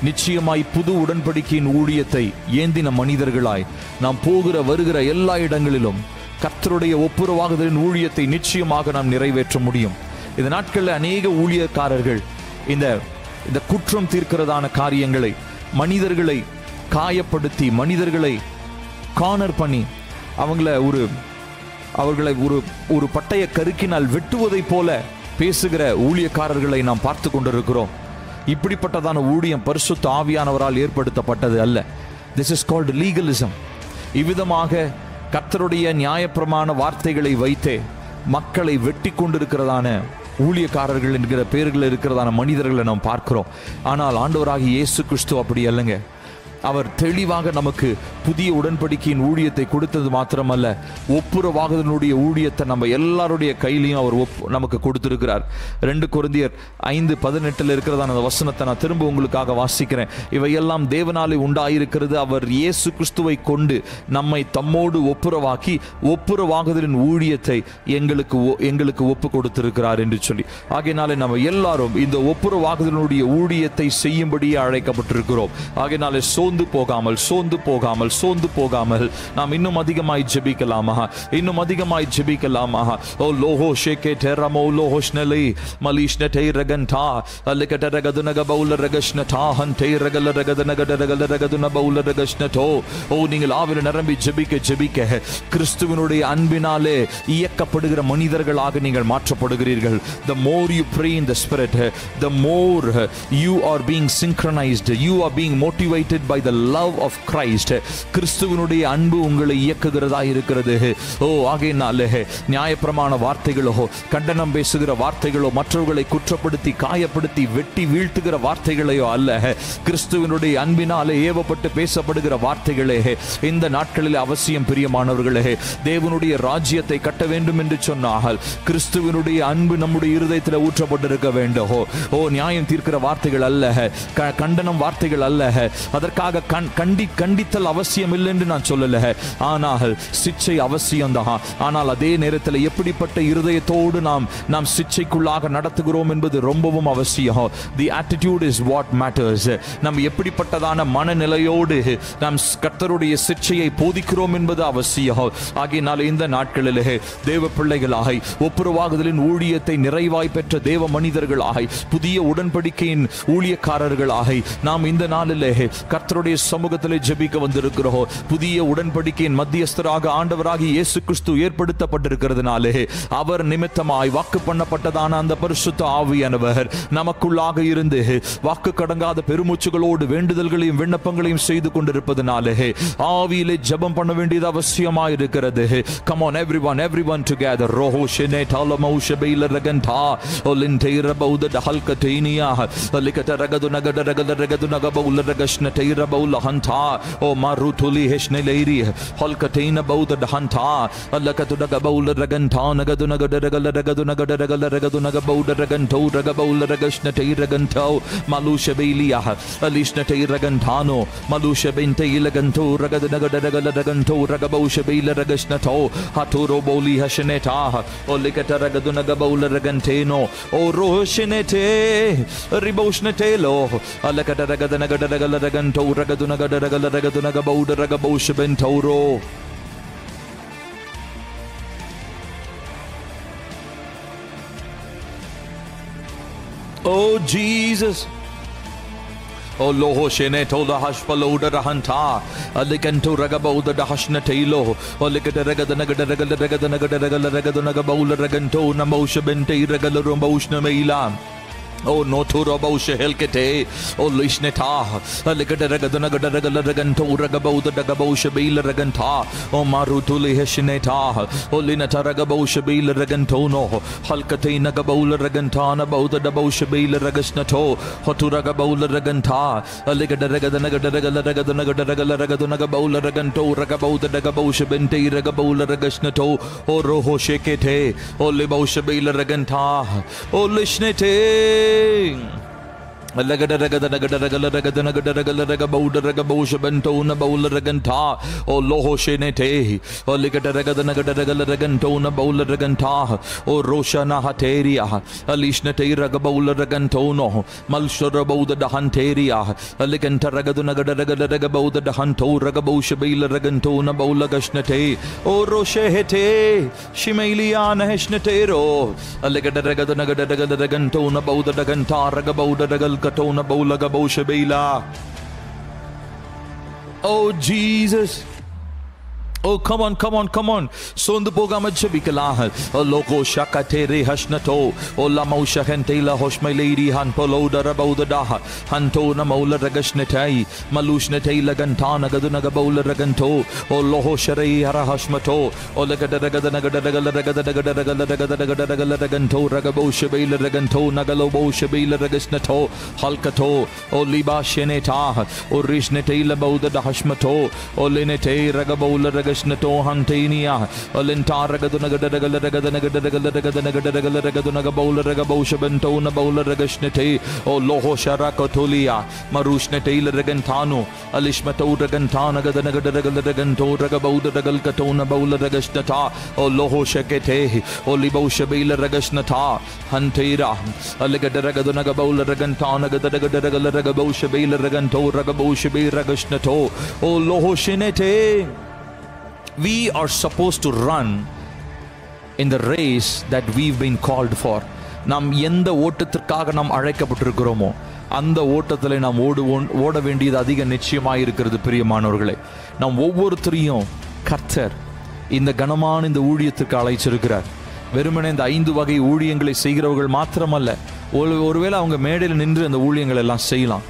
நிச்சயமாய் புது உடன்படிக்கையின் ஊழியத்தை ஏந்தின மனிதர்களாய் நாம் போகிற வருகிற எல்லா இடங்களிலும் கர்த்தருடைய ஒப்புரவாகுதலின் ஊழியத்தை நிச்சயமாக நாம் நிறைவேற்ற முடியும். இந்த நாட்களில் அநேக ஊழியக்காரர்கள் இந்த குற்றம் தீர்க்கிறதான காரியங்களை, மனிதர்களை காயப்படுத்தி, மனிதர்களை கார்னர் பண்ணி அவர்களை ஒரு பட்டய கருக்கினால் வெட்டுவதை போல பேசுகிற ஊழியக்காரர்களை நாம் பார்த்து கொண்டிருக்கிறோம். இப்படிப்பட்டதான ஊழியம் பரிசுத்த ஆவியானவரால் ஏற்படுத்தப்பட்டது அல்ல. This is called legalism. இவ்விதமாக கர்த்தருடைய நியாயப்பிரமாண வார்த்தைகளை வைத்தே மக்களை வெட்டி கொண்டிருக்கிறதான ஊழியக்காரர்கள் என்கிற பேர்கள் இருக்கிறதான மனிதர்களை நாம் பார்க்கிறோம். ஆனால் ஆண்டவராகிய இயேசு கிறிஸ்து அப்படி அல்லங்க. அவர் தெளிவாக நமக்கு புதிய உடன்படிக்கையின் ஊழியத்தை கொடுத்தது மாத்திரமல்ல, ஒப்புரவாகுதலுடைய ஊழியத்தை நம்ம எல்லாருடைய கையிலையும் அவர் நமக்கு கொடுத்திருக்கிறார். 2 கொரிந்தியர் 5:18 இருக்கிறதான அந்த வசனத்தை நான் திரும்ப உங்களுக்காக வாசிக்கிறேன். இவையெல்லாம் தேவனாலே உண்டாயிருக்கிறது, அவர் இயேசு கிறிஸ்துவை கொண்டு நம்மை தம்மோடு ஒப்புரவாக்கி ஒப்புரவாகுதலின் ஊழியத்தை எங்களுக்கு ஒப்பு கொடுத்திருக்கிறார் என்று சொல்லி. ஆகையினாலே நம்ம எல்லாரும் இந்த ஒப்புரவாகுதலுடைய ஊழியத்தை செய்யும்படியே அழைக்கப்பட்டிருக்கிறோம். ஆகையினாலே சோர்ந்து போகாமல் நாம் இன்னும் அதிகமாய் ஜெபிக்கலாமா, இன்னும் அதிகமாய் ஜெபிக்கலாமா. ஓ லோஹோ ஷேகே டெரமோ லோஹோஷ்னலே மலிஷ்னடே ரகண்டா அல்லகடரகதுனக பௌல ரகஷ்னடா ஹன்டே ரகல ரகதனகடரகல பௌல ரகஷ்னடோ. ஓ நீங்கள் ஆவில நிரம்பி ஜெபிக்க கிறிஸ்துவினுடைய அன்பினாலே இயக்கப்படுகிற மனிதர்களாக நீங்கள் மாற்றப்படுகிறீர்கள். The more you pray in the spirit, the more you are being synchronized, you are being motivated by the love of Christ. கிறிஸ்துவினுடைய அன்பு உங்களை இயக்குகிறதா இருக்கிறது. ஓ ஆகையினாலே நியாயப்பிரமாண வார்த்தைகளோ, கண்டனம் பேசுகிற வார்த்தைகளோ, மற்றவர்களை குற்றப்படுத்தி காயப்படுத்தி வெட்டி வீழ்த்துகிற வார்த்தைகளையோ அல்ல, கிறிஸ்துவினுடைய அன்பினாலே ஏவப்பட்டு பேசப்படுகிற வார்த்தைகளே இந்த நாட்களில் அவசியம். பிரியமானவர்களே, தேவனுடைய ராஜ்யத்தை கட்ட வேண்டும் என்று சொன்னால் கிறிஸ்துவினுடைய அன்பு நம்முடைய இருதயத்தில் ஊற்றப்பட்டிருக்க வேண்டும். ஓ நியாயம் தீர்க்கிற வார்த்தைகள் அல்ல, கண்டனம் வார்த்தைகள் அல்ல. அதற்காக கண்டித்தல் அவசியம் இல்லை என்று நான் சொல்லல, ஆனால் சிச்சை அவசியம்தான். ஆனால் அதே நேரத்தில் எப்படிப்பட்ட இருதயத்தோடு நாம் சிச்சைக்குள்ளாக நடத்துகிறோம் என்பது ரொம்பவும் அவசியம். The attitude is what matters. நாம் எப்படிப்பட்டதான மனநிலையோடு நாம் கர்த்தருடைய சிச்சையை போதிக்கிறோம் என்பது அவசியம். ஆகையினால இந்த நாட்களிலே தேவ பிள்ளைகளாய் ஒப்புரவாகுதலின் ஊழியத்தை நிறைவாய் பெற்ற தேவ மனிதர்களாய் புதிய உடன்படிக்கையின் ஊழியக்காரர்களாய் நாம் இந்த நாளிலே கர்த்தருடைய சமூகத்திலே ஜெபிக்க வந்திருக்கிறோம். புதிய உடன்படிக்கையின் மத்தியஸ்தராக ஆண்டவராகிய இயேசு கிறிஸ்து ஏற்படுத்தப்பட்டிருக்கிறதுனாலே அவர் நிமித்தமாய் வாக்கு பண்ணப்பட்டதான அந்த பரிசுத்த ஆவியானவர் நமக்குள்ளாக இருந்து வாக்கு கடங்காத பெருமூச்சுகளோடு வேண்டுதல்களையும் விண்ணப்பங்களையும் செய்து கொண்டிருப்பதனாலே ஆவியிலே ஜெபம் பண்ண வேண்டியது அவசியமாய் இருக்கிறது. Come on everyone together. Roho shene talamo shabeila raganta olinteira bauda halkateinia alikata ragadu nagada ragada ragadu nagabula ragashna teira baula hanta o marutuli heshneleri holkatina bauda hanta allakatu daga baula raganta nagadu nagada ragala ragadu nagada ragala ragadu naga bauda raganto raga baula ragashna te raganto malusha belia alishna te ragantano malusha bente ilaganto ragada nagada ragala raganto raga bausha bela ragashna to haturo boli hashneta o likata ragadu naga baula raganteno o roshnete riboshnetelo allakata ragada nagada ragala raganto ragadu nagada ragala ragadu naga bauda raga bausha bentoro. Oh Jesus. Oh loho shene tola hashpaloda rahanta alikanto ragabauda dahashna tailo olikata ragada nagada ragala ragada nagada ragala ragada nagabaula raganto namosha bente ragala rombaushna meila. Oh no to roboshe helkete oh lishneta alikata ragadana gada ragala raganto ragabauda dagabosha beila raganta oh marutuli heshineta oh linata ragabosha beila ragantono halkate nagabaula ragantana bauda dabosha beila ragasnato hotu ragabaula raganta alikata ragadana gada ragala ragadana gada ragala ragadana gabaula raganto ragabauda dagabosha bente ragabaula ragasnato oh roho shekete oh libosha beila raganta oh lishnete Lagada ragada ragada ragala ragada nagada ragala raga bauda raga bosha bento na baula raganta o loho shenete o ligada ragada nagada ragala raganto na baula raganta o roshana hateria alishna te raga baula raganto no malshara bauda dahanteria aliganta ragada nagada ragala raga bauda dahanto raga bosha beila raganto na baula gashnate o roshehete shimelia naheshnatero aligada ragada nagada ragala raganto na bauda daganta raga bauda ragal katona baulaga bosha beila. Oh Jesus. Oh come on sondu pogama jebikala logo shakatere hashnato o la mausha hentela hoshmai lady han poloda rabauda daha hanto na maula ragashnetei malushnetei lagantana gaduna gabaula raganto o loho sharei hara hashmato o lagada ragada nagada ragala ragada ragada ragala ragada ragada ragala raganto ragabosha beila raganto nagalo bosha beila ragasnato halkato o liba sheneta o rishnetei labauda dahashmato o lenete ragabaula Nato Hantania, Alenta Ragaduna Gadagala Ragadana Gadagala Ragadana Gadagala Ragaduna Gabola Ragabosha Bentona Bola Ragashnete, O Loho Sharakatolia, Marushnete Ragantano, Alishmato Ragantana Gadana Gadagala Raganto, Ragaboda Ragalkatona Bola Ragashnata, O Loho Shakete, O Libosha Bela Ragashnata, Hantera, Alegada Ragaduna Gabola Ragantana Gadagala Ragabosha Bela Raganto, Ragabosha Bela Ragashnato, O Loho Shinete. We are supposed to run in the race that we've been called for. நாம் எந்த ஓட்டத்திற்காக நாம் அழைக்கப்பட்டிருக்கிறோமோ அந்த ஓட்டத்தில் நாம் ஓட வேண்டியது அதிக நிச்சயமாக இருக்கிறது. பிரியமானவர்களே, நாம் ஒவ்வொருத்தரையும் கர்த்தர் இந்த கனமான இந்த ஊழியத்திற்கு அழைச்சிருக்கிறார். வெறுமனே இந்த 5 வகை ஊழியங்களை செய்கிறவர்கள் மாத்திரமல்ல, ஒருவேளை அவங்க மேடையில் நின்று அந்த ஊழியங்கள் எல்லாம் செய்யலாம்,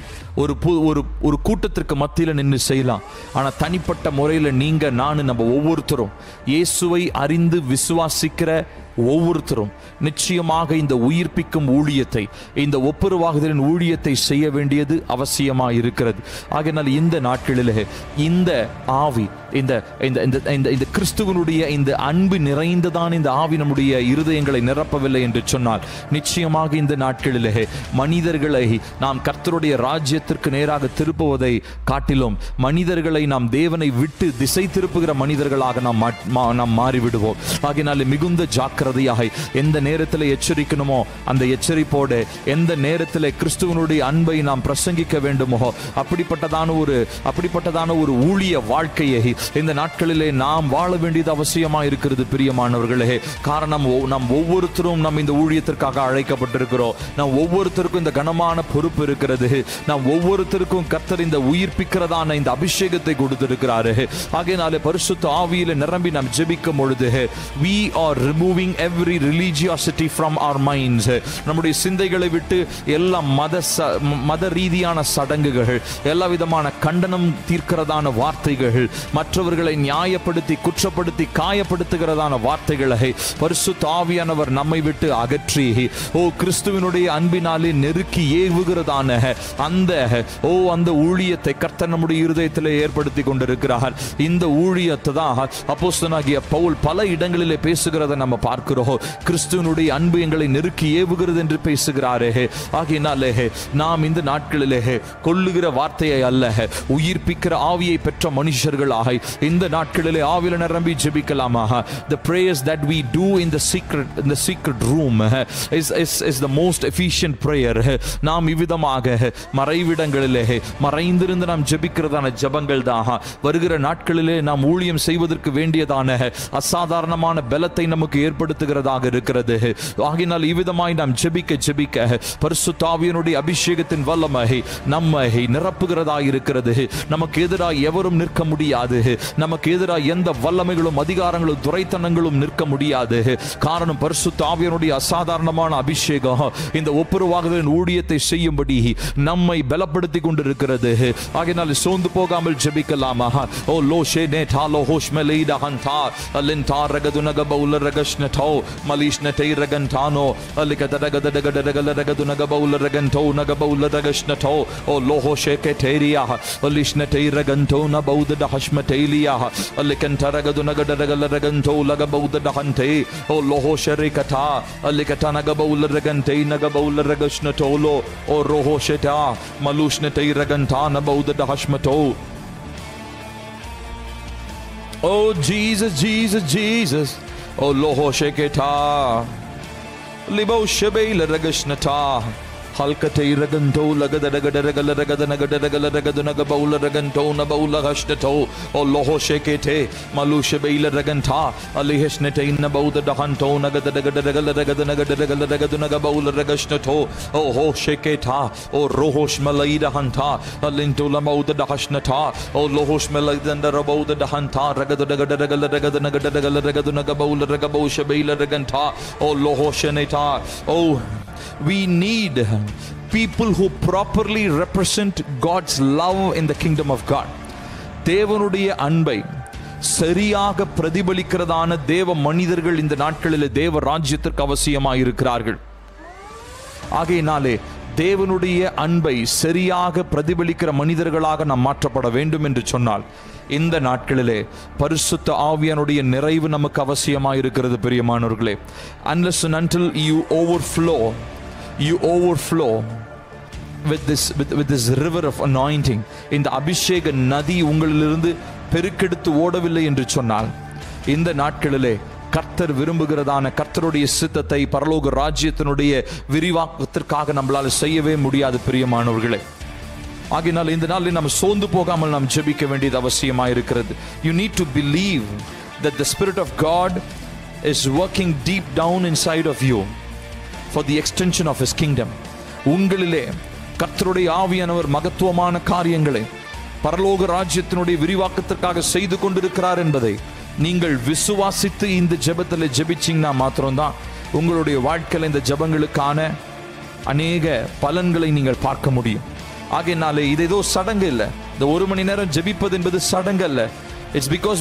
ஒரு கூட்டத்திற்கு மத்தியில் நின்று செய்யலாம். ஆனால் தனிப்பட்ட முறையில் நீங்க நான் நம்ம ஒவ்வொருத்தரும் இயேசுவை அறிந்து விசுவாசிக்கிற ஒவ்வொருத்தரும் நிச்சயமாக இந்த உயிர்ப்பிக்கும் ஊழியத்தை, இந்த ஒப்புரவாகுதலின் ஊழியத்தை செய்ய வேண்டியது அவசியமாக இருக்கிறது. ஆகையினால் இந்த நாட்களிலே இந்த ஆவி, இந்த கிறிஸ்துவனுடைய இந்த அன்பு நிறைந்ததான் இந்த ஆவி நம்முடைய இருதயங்களை நிரப்பவில்லை என்று சொன்னால், நிச்சயமாக இந்த நாட்களிலே மனிதர்களை நாம் கர்த்தருடைய ராஜ்யத்திற்கு நேராக திருப்புவதை காட்டிலும் மனிதர்களை நாம் தேவனை விட்டு திசை திருப்புகிற மனிதர்களாக நாம் மாறிவிடுவோம். ஆகையினாலே மிகுந்த ஜாக்கிரதையாக எந்த நேரத்தில் எச்சரிக்கணுமோ அந்த எச்சரிப்போடு, எந்த நேரத்தில் கிறிஸ்துவனுடைய அன்பை நாம் பிரசங்கிக்க வேண்டுமோ அப்படிப்பட்டதான ஒரு ஊழிய வாழ்க்கையை இந்த நாட்களிலே நாம் வாழ வேண்டியது அவசியமா இருக்கிறது. பிரியமானவர்களே, காரணம் நாம் ஒவ்வொருத்தரும் நாம் இந்த ஊழியத்திற்காக அழைக்கப்பட்டிருக்கிறோம். நாம் ஒவ்வொருத்தருக்கும் இந்த கனமான பொறுப்பு இருக்கிறது. நாம் ஒவ்வொருத்தருக்கும் கர்த்தர் இந்த உயிர்ப்பிக்கிறதான இந்த அபிஷேகத்தை கொடுத்திருக்கிறாரு. ஆகையினாலே பரிசுத்த ஆவியிலே நிரம்பி நாம் ஜெபிக்கும் பொழுது we are removing removing every religiosity from our minds. நம்முடைய சிந்தைகளை விட்டு எல்லா மத ரீதியான சடங்குகள், எல்லா விதமான கண்டனம் தீர்க்கிறதான வார்த்தைகள், மற்றவர்களை நியாயப்படுத்தி குற்றப்படுத்தி காயப்படுத்துகிறதான வார்த்தைகளை பரிசுத்த ஆவியானவர் நம்மை விட்டு அகற்றி கிறிஸ்துவினுடைய அன்பினாலே நெருக்கி ஏவுகிறதான அந்த ஊழியத்தை கர்த்தர் நம்முடைய இருதயத்திலே ஏற்படுத்தி கொண்டிருக்கிறார். இந்த ஊழியத்தை தான் அப்போஸ்தலனாகிய பவுல் பல இடங்களிலே பேசுகிறதை நம்ம பார்க்கிறோம். கிறிஸ்துவினுடைய அன்பு எங்களை நெருக்கி ஏவுகிறது என்று பேசுகிறாரே. ஆகையினாலே நாம் இந்த நாட்களிலே கொல்லுகிற வார்த்தையை அல்ல, உயிர்ப்பிக்கிற ஆவியை பெற்ற மனுஷர்களாக இந்த நாட்களிலே ஆவியில நிரம்பி ஜெபிக்கலாமா. The prayers that we do in the secret room is the most efficient prayer. நாம் இவ்விதமாக மறைவிடங்களிலே மறைந்திருந்து நாம் ஜெபிக்கிறதான ஜெபங்கள் தான் வருகிற நாட்களிலே நாம் ஊழியம் செய்வதற்கு வேண்டியதான அசாதாரணமான பலத்தை நமக்கு ஏற்படுத்துகிறதாக இருக்கிறது. ஆகினால் இவ்விதமாய் நாம் ஜெபிக்க பரிசுத்த ஆவியினுடைய அபிஷேகத்தின் வல்லமை நம்மை நிரப்புகிறதாக இருக்கிறது. நமக்கு எதிராக எவரும் நிற்க முடியாது. நமக்கு எதிராக எந்த வல்லமைகளும் அதிகாரங்களும் துரைத்தனங்களும் நிற்க முடியாது. காரணம் பரிசுத்த ஆவியினுடைய அசாதாரணமான அபிஷேகம் இந்த ஒப்புரவாகுதலின் ஊழியத்தை செய்யும்படி நம்மை பலப்படுத்தி கொண்டிருக்கிறது. ஆகையினால் சோர்ந்து போகாமல் ஜெபிக்கலாமா. ஓ லோஷே நேடாலோ ஹோஷ்மலேடா ஹந்தா அலின்டா ரகதுனக பவுல ரகஷ்னடோ மலிஷ்னடை ரகன்டானோ அலிகதரகதரகதரகல ரகதுனக பவுல ரகன்டோ நக பவுல ரகஷ்னடோ ஓ லோஹோஷே கேடேரியா அலிஷ்னடை ரகன்டோ ந பவுத ஹஷ்மடேலியா அலிகந்தரகதுனக டரகல ரகன்டோ லக பவுத ஹந்தே ஓ லோஹோஷரி கதா அலிகதனக பவுல ரகன்டை நக பவுல ரகஷ்னடோலோ ஓ ரோஹோஷேடா மலுஷ்னடை ரகன்டா ந பவுத ஹஷ்மடோ. Oh Jesus, Jesus, Jesus. Oh loho sheketa libo shebel ragashnata halkatei raganto lagadaragadaragal ragadanagadaragal ragadanaga baul raganto na baul hashtato o loho shekete malushebeil raganta aliheshnete na baud dahanto nagadaragadaragal ragadanagadaragal ragadanaga baul ragashnato o ho sheketa o rohosh malaida hanta alinto la baud dahashnata o lohosh malaidanda baud dahanta ragadanagadaragal ragadanagadaragal ragadanaga baul ragabo shebeil raganta o loho sheneta. Oh, we need people who properly represent God's love in the kingdom of God. தேவனுடைய அன்பை சரியாக பிரதிபலிக்கிறதான தேவ மனிதர்கள் இந்த நாட்களில் தேவ ராஜ்யத்திற்கு அவசியமாக இருக்கிறார்கள். ஆகையினாலே தேவனுடைய அன்பை சரியாக பிரதிபலிக்கிற மனிதர்களாக நாம் மாற்றப்பட வேண்டும் என்று சொன்னால் இந்த நாட்களிலே பரிசுத்த ஆவியானுடைய நிறைவு நமக்கு அவசியமாக இருக்கிறது. பிரியமானவர்களே, unless and until you overflow with this river of anointing, இந்த அபிஷேக நதி உங்களிலிருந்து பெருக்கெடுத்து ஓடவில்லை என்று சொன்னால் இந்த நாட்களிலே கர்த்தர் விரும்புகிறதான கர்த்தருடைய சித்தத்தை பரலோக ராஜ்யத்தினுடைய விரிவாக்கத்திற்காக நம்மளால் செய்யவே முடியாது. பிரியமானவர்களே, ஆகினால் இந்த நாளில் நாம் சோர்ந்து போகாமல் நாம் ஜெபிக்க வேண்டியது அவசியமாக இருக்கிறது. You need to believe that the Spirit of God is working deep down inside of you for the extension of His kingdom. உங்களிலே கர்த்தருடைய ஆவியானவர் மகத்துவமான காரியங்களை பரலோக ராஜ்யத்தினுடைய விரிவாக்கத்திற்காக செய்து கொண்டிருக்கிறார் என்பதை நீங்கள் விசுவாசித்து இந்த ஜெபத்தில் ஜெபிச்சிங்கன்னா மாத்திரம்தான் உங்களுடைய வாழ்க்கையில் இந்த ஜெபங்களுக்கான அநேக பலன்களை நீங்கள் பார்க்க முடியும். ஆகையினாலே இது ஏதோ சடங்கு இல்லை. இந்த ஒரு மணி நேரம் ஜெபிப்பது என்பது சடங்கு அல்ல. It's because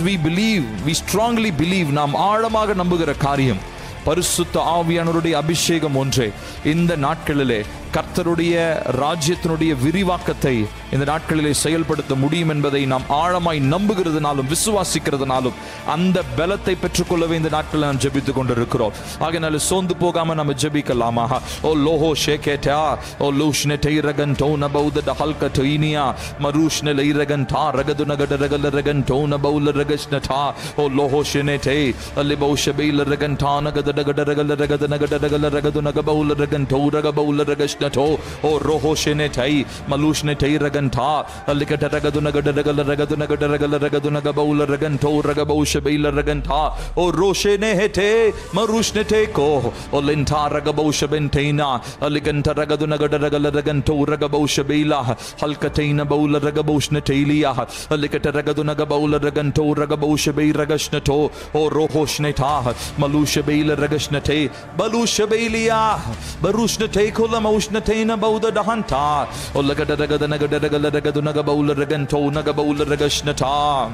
we strongly believe, நாம் ஆழமாக நம்புகிற காரியம் பரிசுத்த ஆவியானவருடைய அபிஷேகம் ஒன்றே இந்த நாட்களிலே கர்த்தருடைய ராஜ்யத்தினுடைய விரிவாக்கத்தை இந்த நாட்களிலே செயல்படுத்த முடியும் என்பதை நாம் ஆழமாய் நம்புகிறதுனாலும் விசுவாசிக்கிறதுனாலும் அந்த பலத்தை பெற்றுக்கொள்ளவே இந்த நாட்களில் நாம் ஜெபித்துக் கொண்டிருக்கிறோம். ஆகையினால சோர்ந்து போகாம நம்ம ஜெபிக்கலாமா. ஓ லோஹோ ஷேகேட்டா ஓ லூஷ்னெட்டை ரகன்டோ நபௌத ஹல்கட்இனியா மருஷ்னலை ரகன்டா ரகதுனகட ரகல ரகன்டோ நபௌல ரகஷ்னடா ஓ லோஹோ ஷெனெட்டை அல்லிபௌ ஷபைல ரகன்டா நகத ரகட ரகல ரகதனகட ரகல ரகதுனக பௌல ரகன்டோ ரகபௌல ரகஷ் ragashnato o rohoshene tai malushne tai raganta alikata ragaduna gadagala ragaduna gadagala ragaduna gabaula raganto ragabosha beila raganta o roshene hete marushne te ko o lenta ragabosha bentaina alikanta ragaduna gadagala raganto ragabosha beila halkataina baula ragaboshne tailia alikata ragaduna gabaula raganto ragabosha bei ragashnato o rohoshne ta malusha beila ragashnate balusha beilia barushne kola maushnateina bauda dahanta o lagada ragadana gadagala ragaduna gabaula raganto nagabaula ragashnata.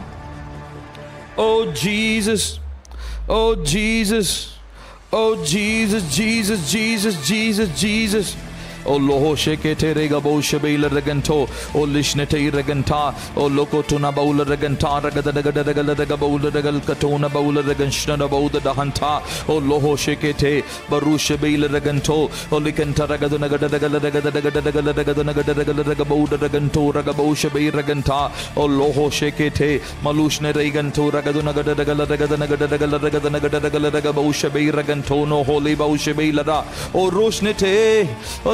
Oh Jesus, oh Jesus, oh Jesus, Jesus, Jesus, Jesus, Jesus. O loho shekete rega bosha beila reganto o lishnete reganta o lokotuna baula reganta ragada ragada ragada baula regal katona baula reganshna bauda dahanta o loho shekete barusha beila reganto o likanta ragada ragada ragada ragada ragada ragada ragada ragada bauda reganto ragabosha bei reganta o loho shekete malushne reganto ragada ragada ragada ragada ragada ragada ragada ragada ragabosha bei reganto no holy bausha beila da o roshnete o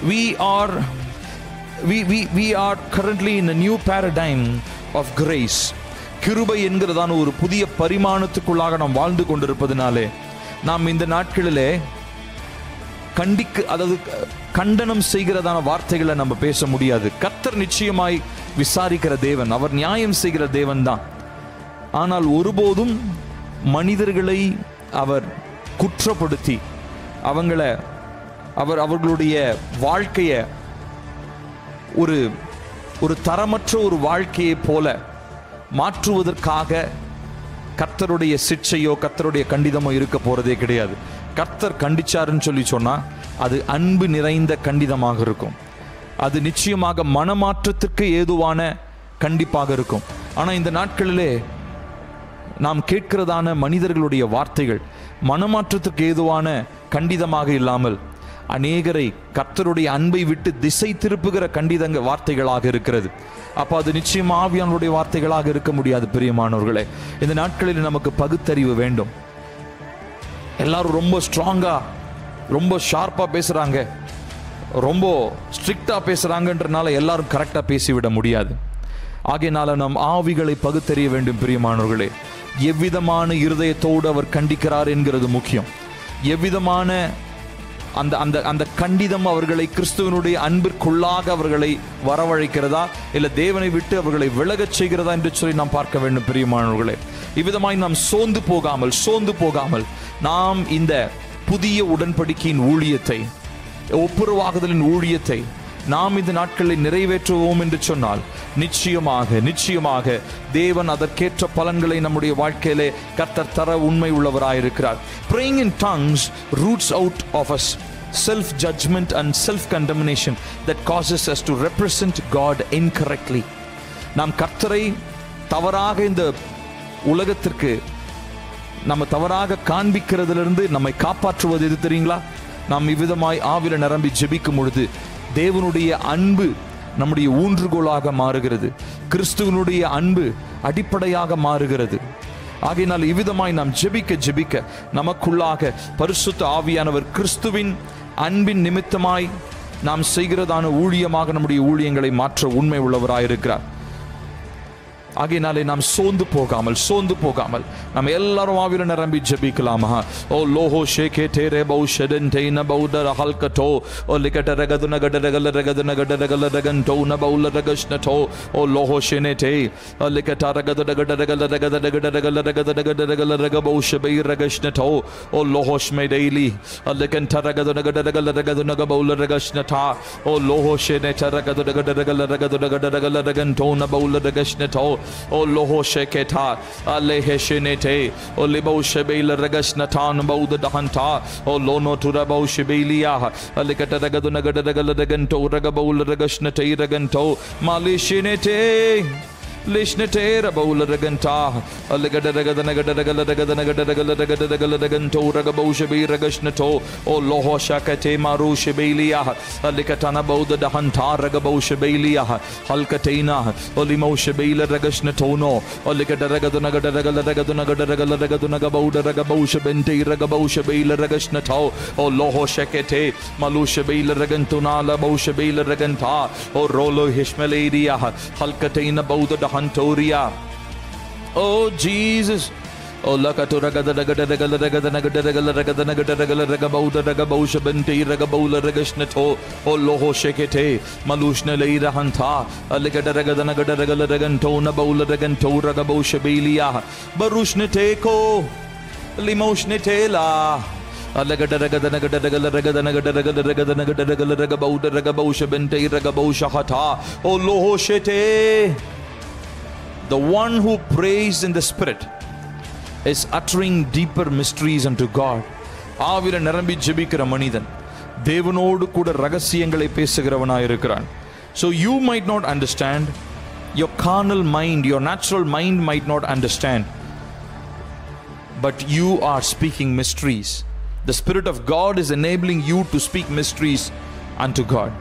we are currently in a new paradigm of grace. கிருபை என்கிறதான ஒரு புதிய பரிமாணத்துக்குள்ளாக நாம் வாழ்ந்து கொண்டிருப்பதனாலே நாம் இந்த நாட்களிலே கண்டனம் செய்கிறதான வார்த்தைகளை நம்ம பேச முடியாது. கர்த்தர் நிச்சயமாய் விசாரிக்கிற தேவன், அவர் நியாயம் செய்கிற தேவன் தான். ஆனால் ஒருபோதும் மனிதர்களை அவர் குற்றப்படுத்தி அவர்களுடைய வாழ்க்கையை ஒரு தரமற்ற ஒரு வாழ்க்கையை போல மாற்றுவதற்காக கர்த்தருடைய சிட்சையோ கர்த்தருடைய கண்டிதமோ இருக்க போறதே கிடையாது. கர்த்தர் கண்டிச்சாருன்னு சொல்லி சொன்னா அது அன்பு நிறைந்த கண்டிதமாக இருக்கும். அது நிச்சயமாக மனமாற்றத்துக்கு ஏதுவான கண்டிப்பாக இருக்கும். ஆனா இந்த நாட்களிலே நாம் கேட்கிறதான மனிதர்களுடைய வார்த்தைகள் மனமாற்றத்துக்கு ஏதுவான கண்டிதமாக இல்லாமல் அநேகரை கர்த்தருடைய அன்பை விட்டு திசை திருப்புகிற கண்டிதங்க வார்த்தைகளாக இருக்கிறது. அப்போ அது நிச்சயம் ஆவியானுடைய வார்த்தைகளாக இருக்க முடியாது. பிரியமானவர்களே, இந்த நாட்களில் நமக்கு பகுத்தறிவு வேண்டும். எல்லாரும் ரொம்ப ஸ்ட்ராங்கா ரொம்ப ஷார்ப்பா பேசுறாங்க, ரொம்ப ஸ்ட்ரிக்டா பேசுறாங்கன்றனால எல்லாரும் கரெக்டா பேசிவிட முடியாது. ஆகையினால நம் ஆவிகளை பகுத்தறிய வேண்டும். பிரியமானவர்களே, எவ்விதமான இருதயத்தோடு அவர் கண்டிக்கிறார் என்கிறது முக்கியம். எவ்விதமான அந்த கண்டிதம் அவர்களை கிறிஸ்துவனுடைய அன்பிற்குள்ளாக அவர்களை வரவழைக்கிறதா இல்ல தேவனை விட்டு அவர்களை விலகச் செய்கிறதா என்று சொல்லி நாம் பார்க்க வேண்டும். பிரியமானவர்களே, இவ்விதமாய் நாம் சோர்ந்து போகாமல் நாம் இந்த புதிய உடன்படிக்கையின் ஊழியத்தை, ஒப்புரவாகுதலின் ஊழியத்தை நாம் இந்த நாட்களில் நிறைவேற்றுவோம் என்று சொன்னால் நிச்சயமாக தேவன் அதற்கேற்ற பலன்களை நம்முடைய வாழ்க்கையிலே கர்த்தர் தர உண்மை உள்ளவராயிருக்கிறார். Praying in tongues roots out of us self-judgment and self-condemnation that causes us to represent God incorrectly. நாம் கர்த்தரை தவறாக இந்த உலகத்திற்கு நம்ம தவறாக காண்பிக்கிறதிலிருந்து நம்மை காப்பாற்றுவது எது தெரியுங்களா? நாம் இவ்விதமாய் ஆவில நிரம்பி ஜெபிக்கும் பொழுது தேவனுடைய அன்பு நம்முடைய ஊன்றுகோலாக மாறுகிறது. கிறிஸ்துவனுடைய அன்பு அடிப்படையாக மாறுகிறது. ஆகையினால் இவ்விதமாய் நாம் ஜெபிக்க நமக்குள்ளாக பரிசுத்த ஆவியானவர் கிறிஸ்துவின் அன்பின் நிமித்தமாய் நாம் செய்கிறதான ஊழியமாக நம்முடைய ஊழியங்களை மாற்ற உண்மை உள்ளவராயிருக்கிறார். ஆகையினாலே நாம் சோர்ந்து போகாமல் நாம் எல்லாரும் ஆவில நிரம்பி ஜெபிக்கலாமா? ஓ லோஹோ ஷேகே டேரே பௌ ஷெடன்டே ந பௌதர ஹல்கட்டோ ஓ லிகட ரகதுன கடரகல ரகன்டோ ந பௌல ரகஷ்னட்டோ ஓ லோஹோ ஷெனேடே ஓ லிகட ரகதரகல ரகபௌ ஷபை ரகஷ்னட்டோ ஓ லோஹோ ஷ்மெடேலி ஓ லிகட ரகதுன பௌல ரகஷ்னட்டா ஓ லோஹோ ஷெனேட ரகதுன ரகன்டோ ந பௌல ரகஷ்னட்டோ O loho sheketa alehe shenete o libo shebel ragasnatan bauda dahanta o lono turabo shebelia alikata ragaduna gadagala raganto ragabaul ragasnate raganto malishinete Lishnete Rabola Reganta, Alegadaganto, Ragaboshabi, Ragashnato, O Loho Shakate Maru Shibelia, Alikatana Boda Dahanta, Ragaboshabelia, Halkatena, Olimo Shabela Ragashnatono, Olikadaragadunagadagadunagadagadunagaboda Ragabosha Bente, Ragabosha Bela Ragashnato, O Loho Shakate, Malusha Bela Ragantunala, Boshabela Raganta, O Rolo Hishmeledia, Halkatena Boda Hantoria. Oh Jesus. Oh Lakatura Ragabauda Ragabosha Bente Ragabola Ragashnato. Oh Loho Shekete Malushna Leira Hanta Alegadaganto Nabola Raganto Ragabosha Belia Barushneteko Limoshnetela Ragabauda Ragabosha Bente Ragabosha Hata. Oh Loho Shete. The one who prays in the Spirit is uttering deeper mysteries unto God. ஆவில நிரம்பி ஜெபிக்கிற மனிதன் தேவனோடு கூட ரகசியங்களை பேசுகிறவனாய் இருக்கிறான். So you might not understand, your carnal mind, your natural mind might not understand, but you are speaking mysteries. The Spirit of God is enabling you to speak mysteries unto God.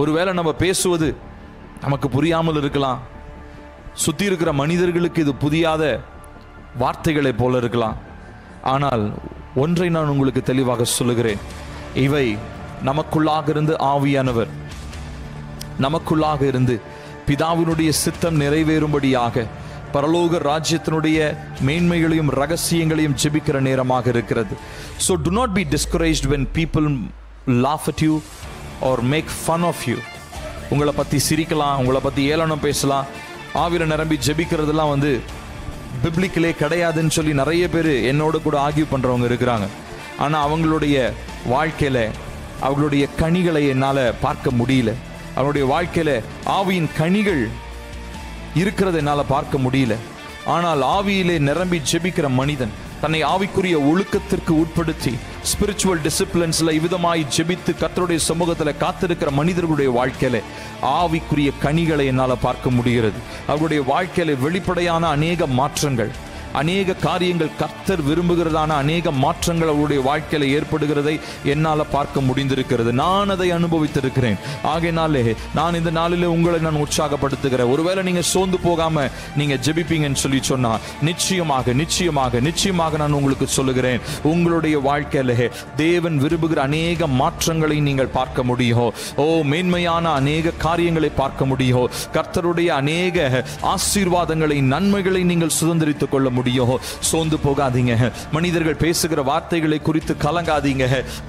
ஒருவேளை நம்ம பேசுவது நமக்கு புரியாமல் இருக்கலாம். சுத்தி இருக்கிற மனிதர்களுக்கு இது புரியாத வார்த்தைகளை போல இருக்கலாம். ஆனால் ஒன்றை நான் உங்களுக்கு தெளிவாக சொல்லுகிறேன். இவை நமக்குள்ளாக இருந்து ஆவியானவர் நமக்குள்ளாக இருந்து பிதாவினுடைய சித்தம் நிறைவேறும்படியாக பரலோக ராஜ்யத்தினுடைய மேன்மைகளையும் ரகசியங்களையும் ஜெபிக்கிற நேரமாக இருக்கிறது. So do not be discouraged when people laugh at you or make fun of you. உங்களை பத்தி சிரிக்கலாம், உங்களை பத்தி ஏளனம் பேசலாம். ஆவில நிரம்பி ஜெபிக்கிறதெல்லாம் பிப்ளிக்கலே கிடையாதுன்னு சொல்லி நிறைய பேர் என்னோட கூட ஆர்கியூ பண்றவங்க இருக்கிறாங்க. ஆனா அவங்களுடைய வாழ்க்கையில அவங்களுடைய கனிகளை என்னால பார்க்க முடியல. அவங்களுடைய வாழ்க்கையில ஆவியின் கனிகள் இருக்கிறது என்னால பார்க்க முடியல. ஆனால் ஆவியிலே நிரம்பி ஜெபிக்கிற மனிதன் தன்னை ஆவிக்குரிய ஒழுக்கத்திற்கு உட்படுத்தி ஸ்பிரிச்சுவல் டிசிப்ளின்ஸ்ல இவ்விதமாய் ஜெபித்து கர்த்தருடைய சமூகத்தில் காத்திருக்கிற மனிதர்களுடைய வாழ்க்கையில ஆவிக்குரிய கனிகளை என்னால பார்க்க முடிகிறது. அவருடைய வாழ்க்கையில வெளிப்படையான அநேக மாற்றங்கள், அநேக காரியங்கள், கர்த்தர் விரும்புகிறதான அநேக மாற்றங்கள் அவருடைய வாழ்க்கையில ஏற்படுகிறதை என்னால பார்க்க முடிந்திருக்கிறது. நான் அதை அனுபவித்திருக்கிறேன். ஆகையினாலே நான் இந்த நாளிலே உங்களை நான் உற்சாகப்படுத்துகிறேன். ஒருவேளை நீங்க சோர்ந்து போகாம நீங்க ஜெபிப்பீங்கன்னு சொல்லி சொன்னா நிச்சயமாக நிச்சயமாக நிச்சயமாக நான் உங்களுக்கு சொல்லுகிறேன், உங்களுடைய வாழ்க்கையில தேவன் விரும்புகிற அநேக மாற்றங்களை நீங்கள் பார்க்க முடியும். ஓ, மேன்மையான அநேக காரியங்களை பார்க்க முடியும். கர்த்தருடைய அநேக ஆசீர்வாதங்களை, நன்மைகளை நீங்கள் சுதந்திரித்துக் கொள்ள முடியும். சோர்ந்து போகாதீங்க. மனிதர்கள் பேசுகிற வார்த்தைகளை குறித்து கலங்காதீங்க.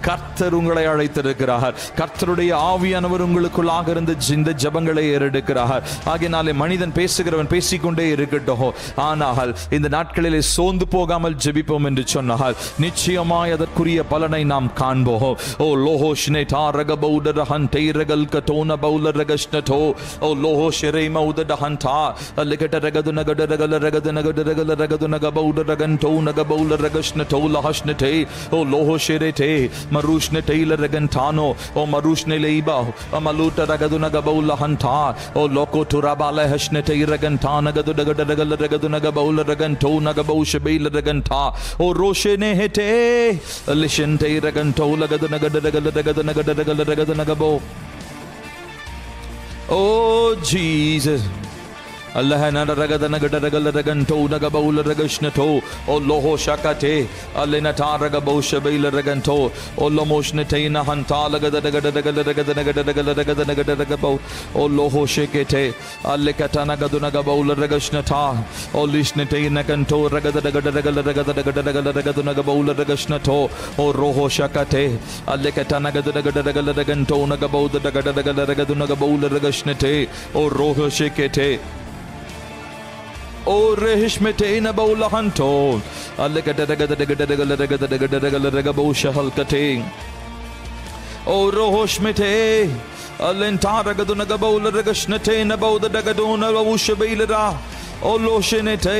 கர்த்தர் உங்களை அழைத்திருக்கிறார். கர்த்தருடைய ஆவியானவர் உங்களுக்குள்ளாக இருந்து இந்த ஜெபங்களை ஏறெடுக்கிறார். ஆகையினாலே மனிதன் பேசுகிறவன் பேசிக்கொண்டே இருக்கட்டும். ஆனால் இந்த நாட்களிலே சோர்ந்து போகாமல் ஜெபிப்போம் என்று சொன்னால் நிச்சயமாய் அதற்குரிய பலனை நாம் காண்போம். ஓ லோஹோஷ்னே தாரகபௌத ரஹன்டே ரகல் கதோன பௌல ரகஷ்னதோ ஓ லோஹோஷரே மௌத டஹன்டா அலகட ரகதுனகட ரகல ரகதுனகட ரகல ரகதுனகபௌத ரகன்டோ நகபௌல ரகஷ்னதோ லஹஷ்னதே ஓ லோஹோஷரேதே மருஷ்னதே லரகன்டானோ ஓ மருஷ்னே லைபா அமலுத ரகதுனகபௌல ஹன்டா ஓ லோகோ துரபால ஹஷ்னதே ரகன்டானகதுடகட ரகல ரகதுனகபௌல ரகன்டோ நகபௌஷபேல ரகன்டா ஓ ரோஷனே ஹெதே லிஷன்தே ரகன்டோ லகதுனகட ரகல ரகதுனகட ரகல ரகதுனகபோ. Oh Jesus, Allah nada ragada nagada ragala raganto nagabaula ragashnato o loho shakate alena taragabo shabeila raganto o lomoshnate na hanta lagada ragada ragala ragada nagada ragala ragada nagada ragabo o loho shekete alekata nagadu nagabaula ragashnata o lishnate naganto ragada ragada ragala ragada ragada ragala ragadu nagabaula ragashnato o roho shakate alekata nagadu ragada ragala raganto nagabauda ragada ragala ragadu nagabaula ragashnate o roho shekete O rehishmete na baulahanto alekata ragada ragada ragala ragada ragada ragala ragabo shahalkate O rohoshmete alenta ragadu nagabaula ragashnate na bauda ragadona ushabeila O loshenete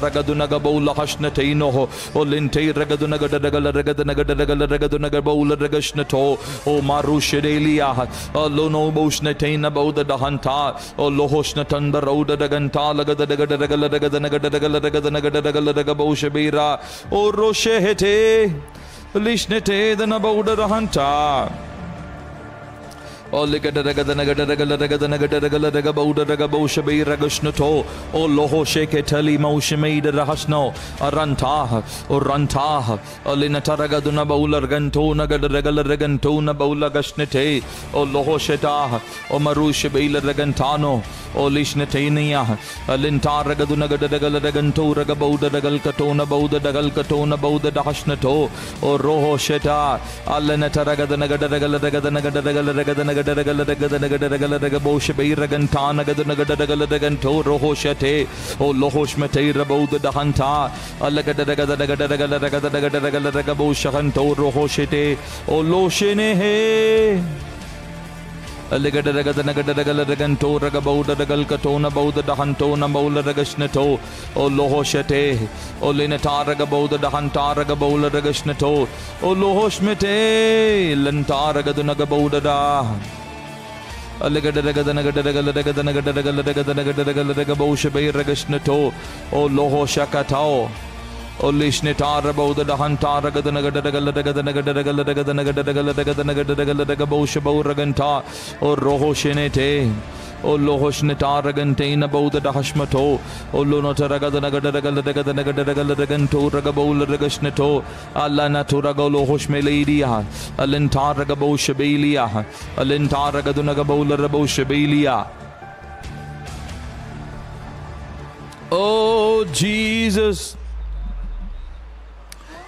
ragadunaga bola hashnatino o linte ragadunaga dagala ragadanaga dagala ragadunaga bola ragashnato o marushedelia o lono boshnatena boda dahanta o lohoshnatanda roda daganta lagada dagada dagala ragadanaga dagala ragadanaga dagala ragaboshabira o roshehete lishnete dana boda dahanta O ligada ragadanaga dagala ragadanaga dagala ragabauda ragaboshabira ragashnato o loho sheketali maushmeida rahasno aranta o ranta o linataragaduna baular gantona gadagala ragantona baula gashnete o loho sheta o marushabila ragantano o lishnetenia alintaragaduna gadagala raganto ragabauda ragalkatona bauda dagalkatona bauda dahashnato o roho sheta alinataragadana gadagala ragadanaga dagala ragadanaga Gadagala Boshabe Ragantana Gadagala Daganto Rohoshate O Lohoshmate Rabouda Dahanta Alagadagala Boshahanto Rohoshate O Loshene Aligadagadagadagadaganto Ragabauda Dagalkatona Bauda Dahantona Baula Ragashnato O Lohoshate O Linataragabauda Dahantaragabola Ragashnato O Lohoshmete Lantaragadanagabauda da Aligadagadagadagadagadagadagadagadagadagadagadagadagadagadagadagaboshabe Ragashnato O Lohoshakatao O Lishnitara Bauda Dahantara Gadanagadagadagadagadagadagadagadagadagadagadagadagadagadagaboshabau Raganta O Rohoshinete O Lohoshnitara Gantena Bauda Dahashmato O Lunotaragadanagadagadagadagadagadagadaganto Ragabola Ragashnato Alanaturagolo Hoshmeledia Alentara Gaboshabelia Alentara Gadunagabola Raboshabelia Oh Jesus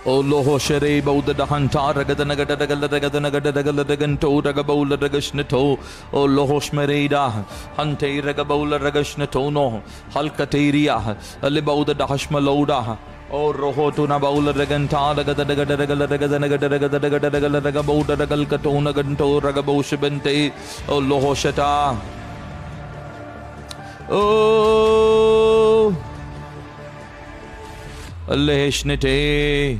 O loho shere bauda dahanta ragadanagadagadagadagadagadagadaganto ragabola ragashnato O loho shmereda hante ragabola ragashnato no halkateria alibauda dahashmaloda O roho tuna baula raganta ragadanagadagadagadagadagadagadagadagadagadagadagadagabauda ragalkatona ganto ragaboshabente O loho shata Oh Leshnete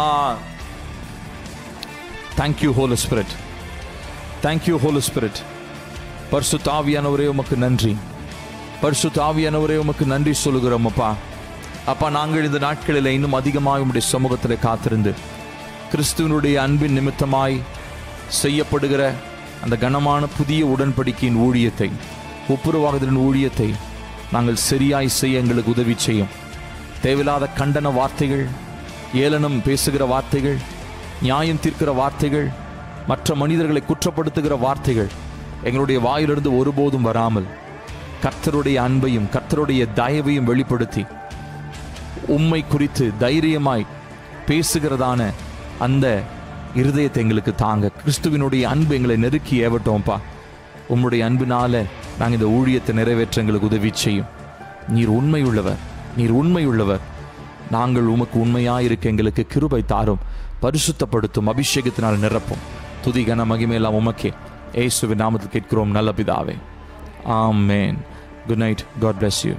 thank you holy spirit, thank you holy spirit. பரிசுத்த ஆவியானவரே உமக்கு நன்றி, பரிசுத்த ஆவியானவரே உமக்கு நன்றி சொல்லுகிறோம் அப்பா. அப்பா, நாங்கள் இந்த நாட்களில் இன்னும் அதிகமாக உம்முடைய சமூகத்தில் காத்திருந்து கிறிஸ்துவனுடைய அன்பின் நிமித்தமாய் செய்யப்படுகிற அந்த கனமான புதிய உடன்படிக்கையின் ஊழியத்தை, ஒப்புரவாகுதலின் ஊழியத்தை நாங்கள் சரியாய் செய்ய எங்களுக்கு உதவி செய்யும். தேவையில்லாத கண்டன வார்த்தைகள், ஏளனம் பேசுகிற வார்த்தைகள், நியாயம் தீர்க்கிற வார்த்தைகள், மற்ற மனிதர்களை குற்றப்படுத்துகிற வார்த்தைகள் எங்களுடைய வாயிலிருந்து ஒருபோதும் வராமல் கர்த்தருடைய அன்பையும் கர்த்தருடைய தயவையும் வெளிப்படுத்தி உம்மை குறித்து தைரியமாய் பேசுகிறதான அந்த இருதயத்தை எங்களுக்கு தாங்க. கிறிஸ்துவினுடைய அன்பு எங்களை நெருக்கி ஏவட்டோம்ப்பா. உம்முடைய அன்பினால நாங்கள் இந்த ஊழியத்தை நிறைவேற்ற எங்களுக்கு உதவி செய்யும். நீர் உண்மையுள்ளவர், நீர் உண்மையுள்ளவர். நாங்கள் உமக்கு உண்மையாயிருக்க எங்களுக்கு கிருபை தாரும், பரிசுத்தப்படுத்தும், அபிஷேகத்தினால் நிரப்பும். துதி கன மகிமையெல்லாம் உமக்கே இயேசுவின் நாமத்தில் கேட்கிறோம் நல்ல பிதாவே. ஆமென். Good night. God bless you.